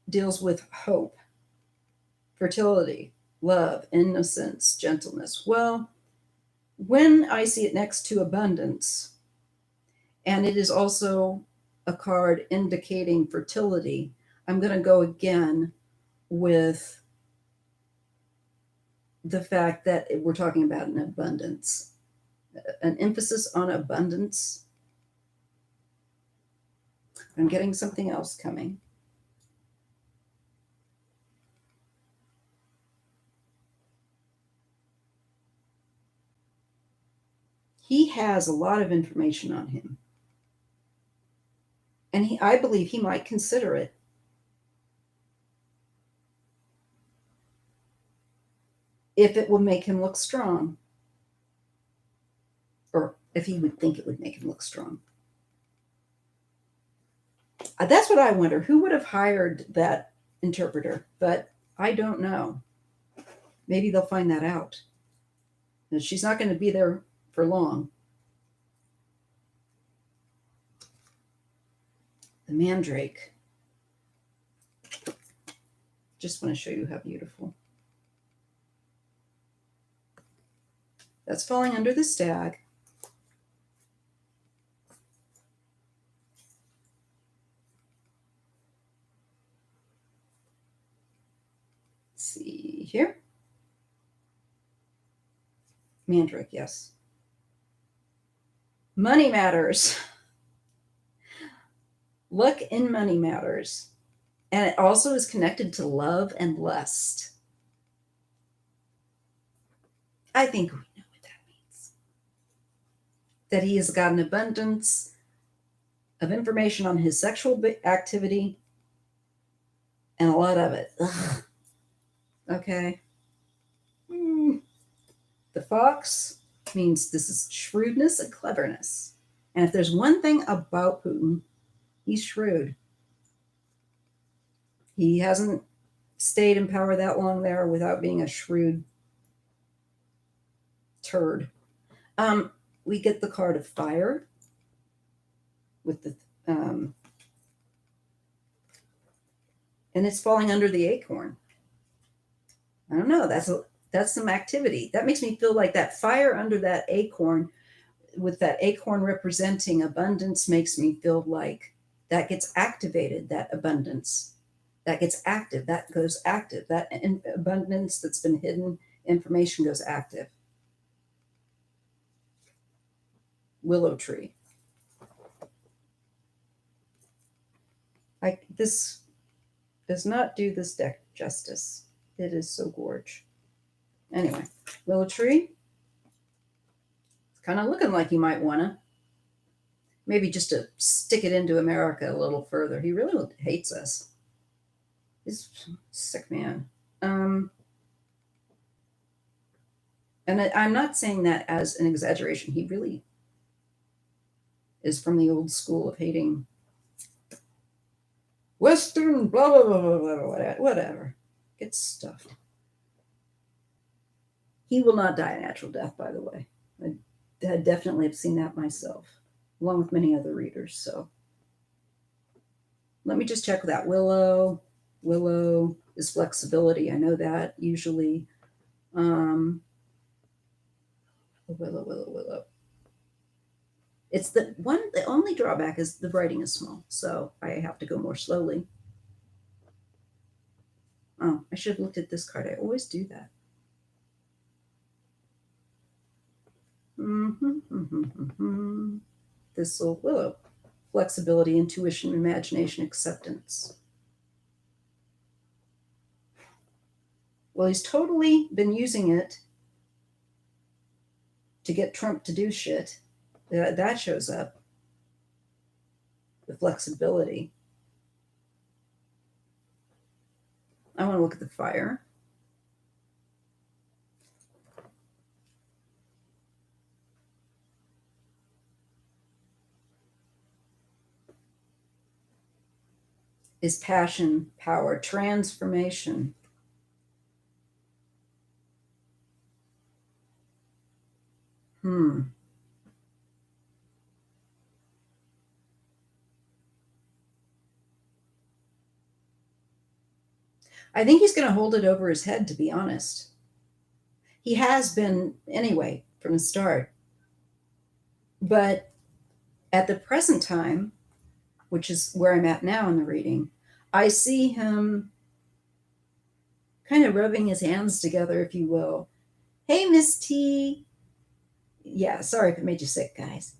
deals with hope, fertility, love, innocence, gentleness. Well, when I see it next to abundance, and it is also a card indicating fertility, I'm going to go again with the fact that we're talking about an abundance, an emphasis on abundance. I'm getting something else coming. He has a lot of information on him. And I believe he might consider it. If it will make him look strong. Or if he would think it would make him look strong. That's what I wonder. Who would have hired that interpreter? But I don't know. Maybe they'll find that out. And she's not going to be there for long. The mandrake. Just want to show you how beautiful. That's falling under the stag. Let's see here. Mandrake, yes. Money matters. Luck in money matters. And it also is connected to love and lust. I think we know what that means. That he has got an abundance of information on his sexual activity and a lot of it. Ugh. Okay. The fox means this is shrewdness and cleverness. And if there's one thing about Putin, he's shrewd. He hasn't stayed in power that long there without being a shrewd turd. Um, we get the card of fire with the, and it's falling under the acorn. I don't know. That's some activity. That makes me feel like that fire under that acorn, with that acorn representing abundance, makes me feel like that gets activated. That abundance, that gets active. That goes active. That abundance that's been hidden, information goes active. Willow tree. This does not do this deck justice. It is so gorge. Anyway, willow tree. It's kind of looking like he might want to. Maybe just to stick it into America a little further. He really hates us. He's a sick man. And I'm not saying that as an exaggeration. He really is from the old school of hating Western, blah, blah, blah, blah, blah, whatever. Get stuffed. He will not die a natural death, by the way. I definitely have seen that myself, along with many other readers. So let me just check that. Willow. Willow is flexibility. I know that usually. Willow. It's the only drawback is the writing is small, so I have to go more slowly. Oh, I should have looked at this card. I always do that. Thistle, willow. Flexibility, intuition, imagination, acceptance. Well, he's totally been using it to get Trump to do shit. That shows up. The flexibility. I want to look at the fire. Is passion, power, transformation. I think he's going to hold it over his head, to be honest. He has been anyway from the start. But at the present time, which is where I'm at now in the reading, I see him kind of rubbing his hands together, if you will. Hey, Miss T. Yeah, sorry if it made you sick, guys.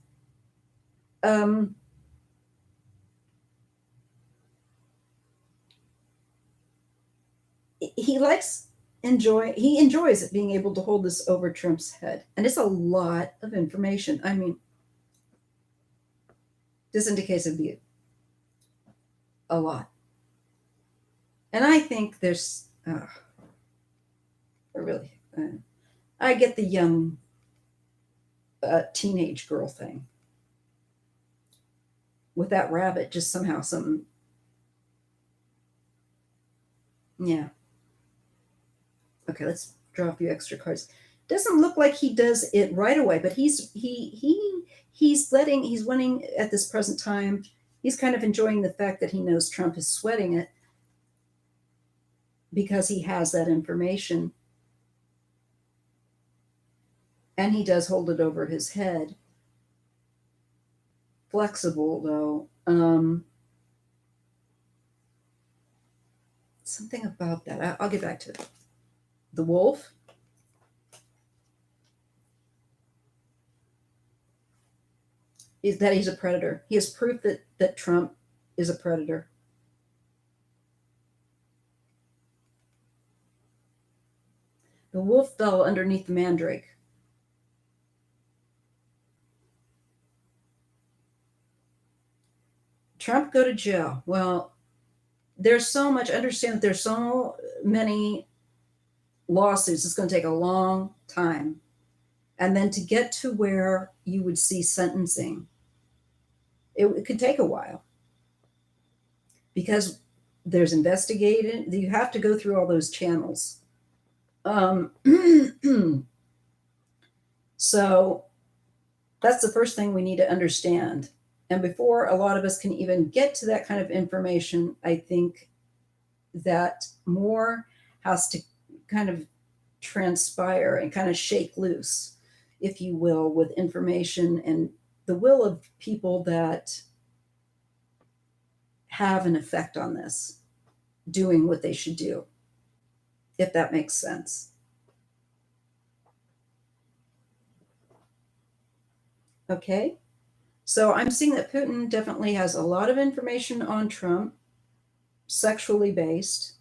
He enjoys it, being able to hold this over Trump's head. And it's a lot of information. I mean, this indicates it'd be a lot. And I think there's, I get the young teenage girl thing. With that rabbit, just somehow something, yeah. Okay, let's draw a few extra cards. Doesn't look like he does it right away, but he's winning at this present time. He's kind of enjoying the fact that he knows Trump is sweating it because he has that information. And he does hold it over his head. Flexible, though. Something about that. I'll get back to it. The wolf. Is that he's a predator. He has proof that Trump is a predator. The wolf fell underneath the mandrake. Trump go to jail. Well, there's so much. Understand that there's so many lawsuits. It's going to take a long time. And then to get to where you would see sentencing, it could take a while. Because there's investigating. You have to go through all those channels. So that's the first thing we need to understand. And before a lot of us can even get to that kind of information, I think that more has to kind of transpire and kind of shake loose, if you will, with information and the will of people that have an effect on this doing what they should do, if that makes sense. Okay. So I'm seeing that Putin definitely has a lot of information on Trump, sexually based,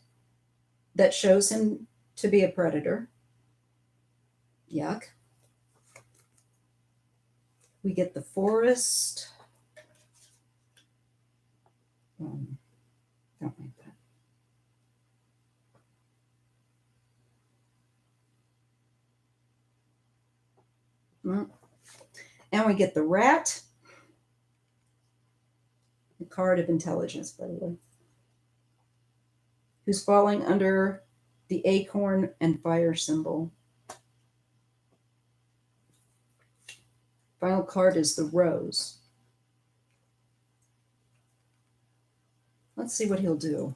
that shows him to be a predator. Yuck. We get the forest. Don't like that. And we get the rat. The card of intelligence, by the way. Who's falling under the acorn and fire symbol. Final card is the rose. Let's see what he'll do.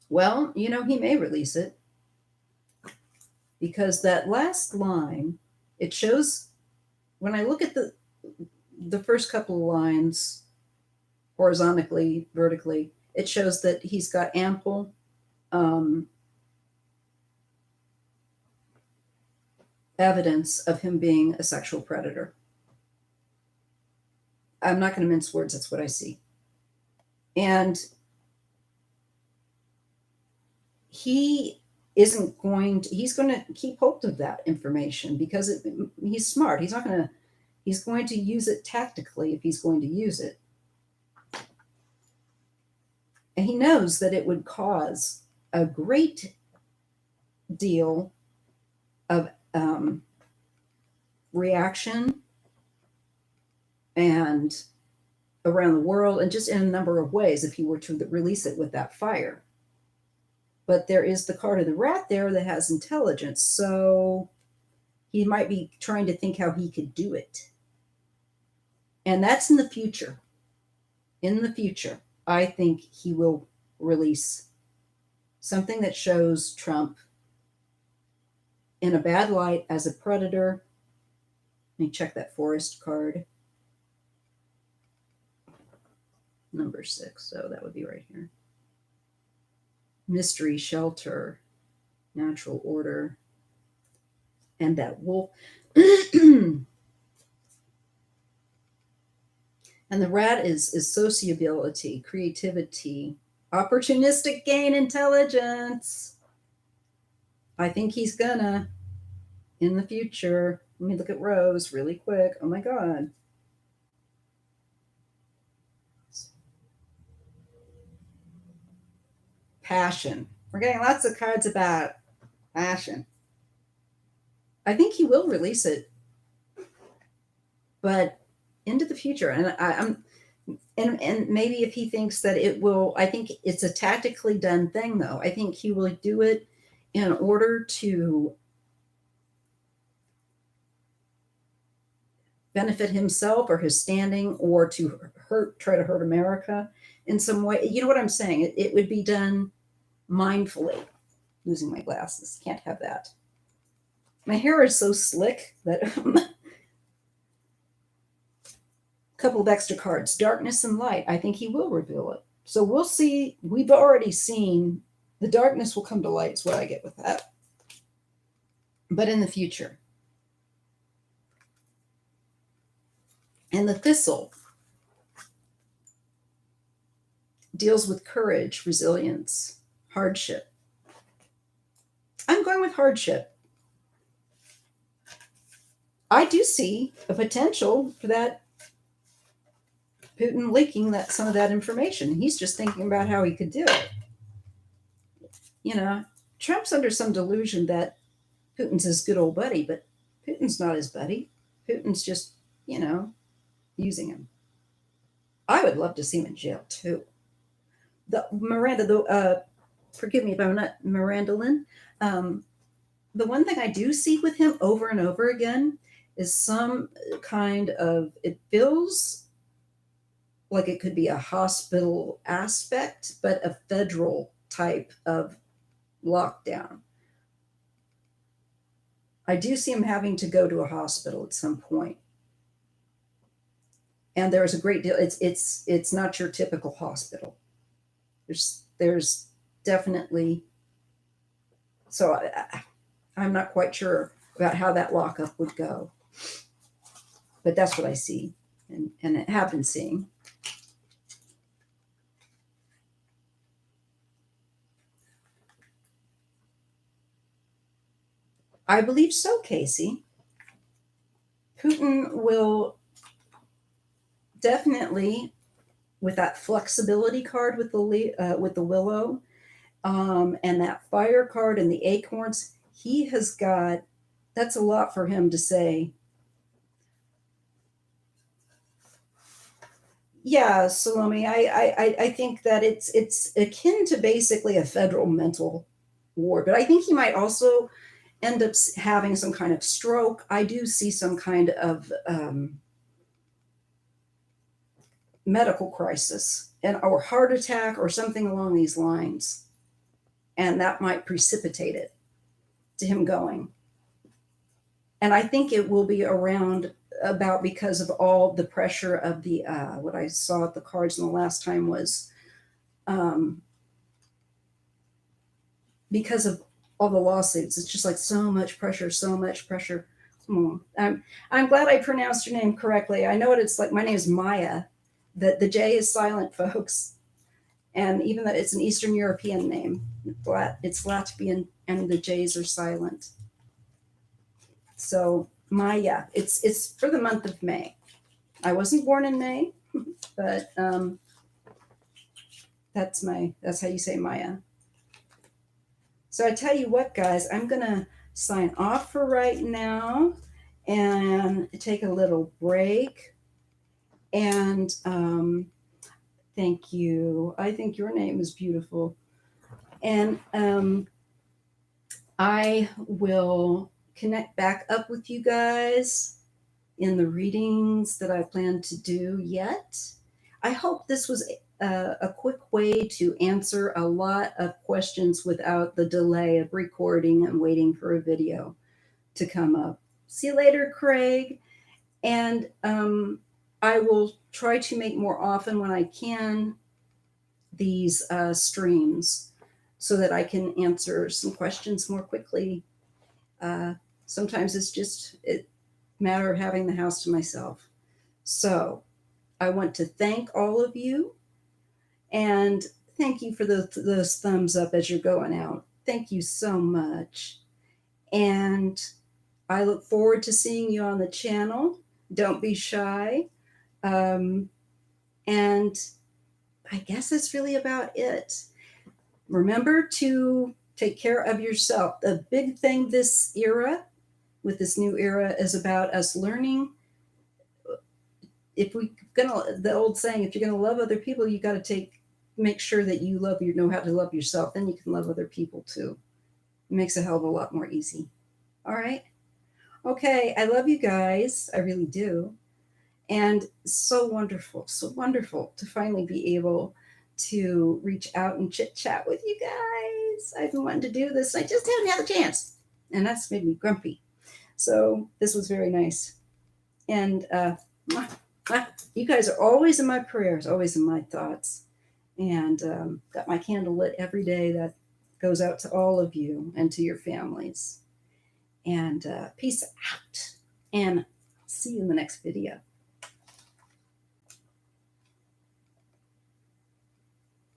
Well, you know, he may release it, because that last line, it shows, when I look at the first couple of lines horizontally, vertically, it shows that he's got ample evidence of him being a sexual predator. I'm not going to mince words, that's what I see. And he isn't going to, he's going to keep hold of that information because he's smart. He's not going to, he's going to use it tactically if he's going to use it. And he knows that it would cause a great deal of reaction and around the world, and just in a number of ways if he were to release it with that fire. But there is the card of the rat there that has intelligence, so he might be trying to think how he could do it. And that's in the future. In the future, I think he will release something that shows Trump in a bad light as a predator. Let me check that forest card. Number 6, so that would be right here. Mystery, shelter, natural order, and that wolf. And the rat is sociability, creativity, opportunistic gain, intelligence. I think he's gonna in the future. Let me look at Rose really quick. Oh my God. Passion. We're getting lots of cards about passion. I think he will release it, but into the future. And I'm and maybe if he thinks that it will, I think it's a tactically done thing though. I think he will do it in order to benefit himself or his standing, or to try to hurt America in some way. You know what I'm saying? It would be done mindfully. Losing my glasses. Can't have that. My hair is so slick that couple of extra cards. Darkness and light. I think he will reveal it. So we'll see. We've already seen the darkness will come to light is what I get with that. But in the future. And the thistle deals with courage, resilience, hardship. I'm going with hardship. I do see a potential for that Putin leaking that some of that information. He's just thinking about how he could do it. You know, Trump's under some delusion that Putin's his good old buddy, but Putin's not his buddy. Putin's just, you know, using him. I would love to see him in jail too. The Miranda, forgive me if I'm not Miranda Lynn. the one thing I do see with him over and over again is some kind of, it feels like it could be a hospital aspect, but a federal type of lockdown. I do see him having to go to a hospital at some point. And there's a great deal, it's not your typical hospital. There's definitely, so I'm not quite sure about how that lockup would go. But that's what I see and have been seeing. I believe so, Casey. Putin will definitely, with that flexibility card with the willow, and that fire card and the acorns, he has got. That's a lot for him to say. Yeah, Salome, I think that it's akin to basically a federal mental war, but I think he might also end up having some kind of stroke. I do see some kind of medical crisis or heart attack or something along these lines, and that might precipitate it to him going. And I think it will be around about because of all the pressure of the what I saw at the cards in the last time was because of all the lawsuits. It's just like so much pressure, so much pressure. I'm glad I pronounced your name correctly. I know what it's like. My name is Maya. The J is silent, folks. And even though it's an Eastern European name, it's Latvian, and the J's are silent. So Maya, it's for the month of May. I wasn't born in May, but that's how you say Maya. So I tell you what, guys, I'm gonna sign off for right now and take a little break. And thank you. I think your name is beautiful. And I will connect back up with you guys in the readings that I plan to do yet. I hope this was a quick way to answer a lot of questions without the delay of recording and waiting for a video to come up. See you later, Craig. And I will try to make more often when I can these streams so that I can answer some questions more quickly. Sometimes it's just a matter of having the house to myself. So I want to thank all of you, and thank you for those thumbs up as you're going out. Thank you so much. And I look forward to seeing you on the channel. Don't be shy. And I guess that's really about it. Remember to take care of yourself. The big thing this era, with this new era, is about us learning. The old saying, if you're gonna love other people, you got to make sure that you know how to love yourself. Then you can love other people too. It makes a hell of a lot more easy. All right. Okay. I love you guys. I really do. And so wonderful to finally be able to reach out and chit chat with you guys. I've been wanting to do this. I just haven't had the chance. And that's made me grumpy. So this was very nice. And you guys are always in my prayers, always in my thoughts. And got my candle lit every day. That goes out to all of you and to your families. And peace out. And see you in the next video.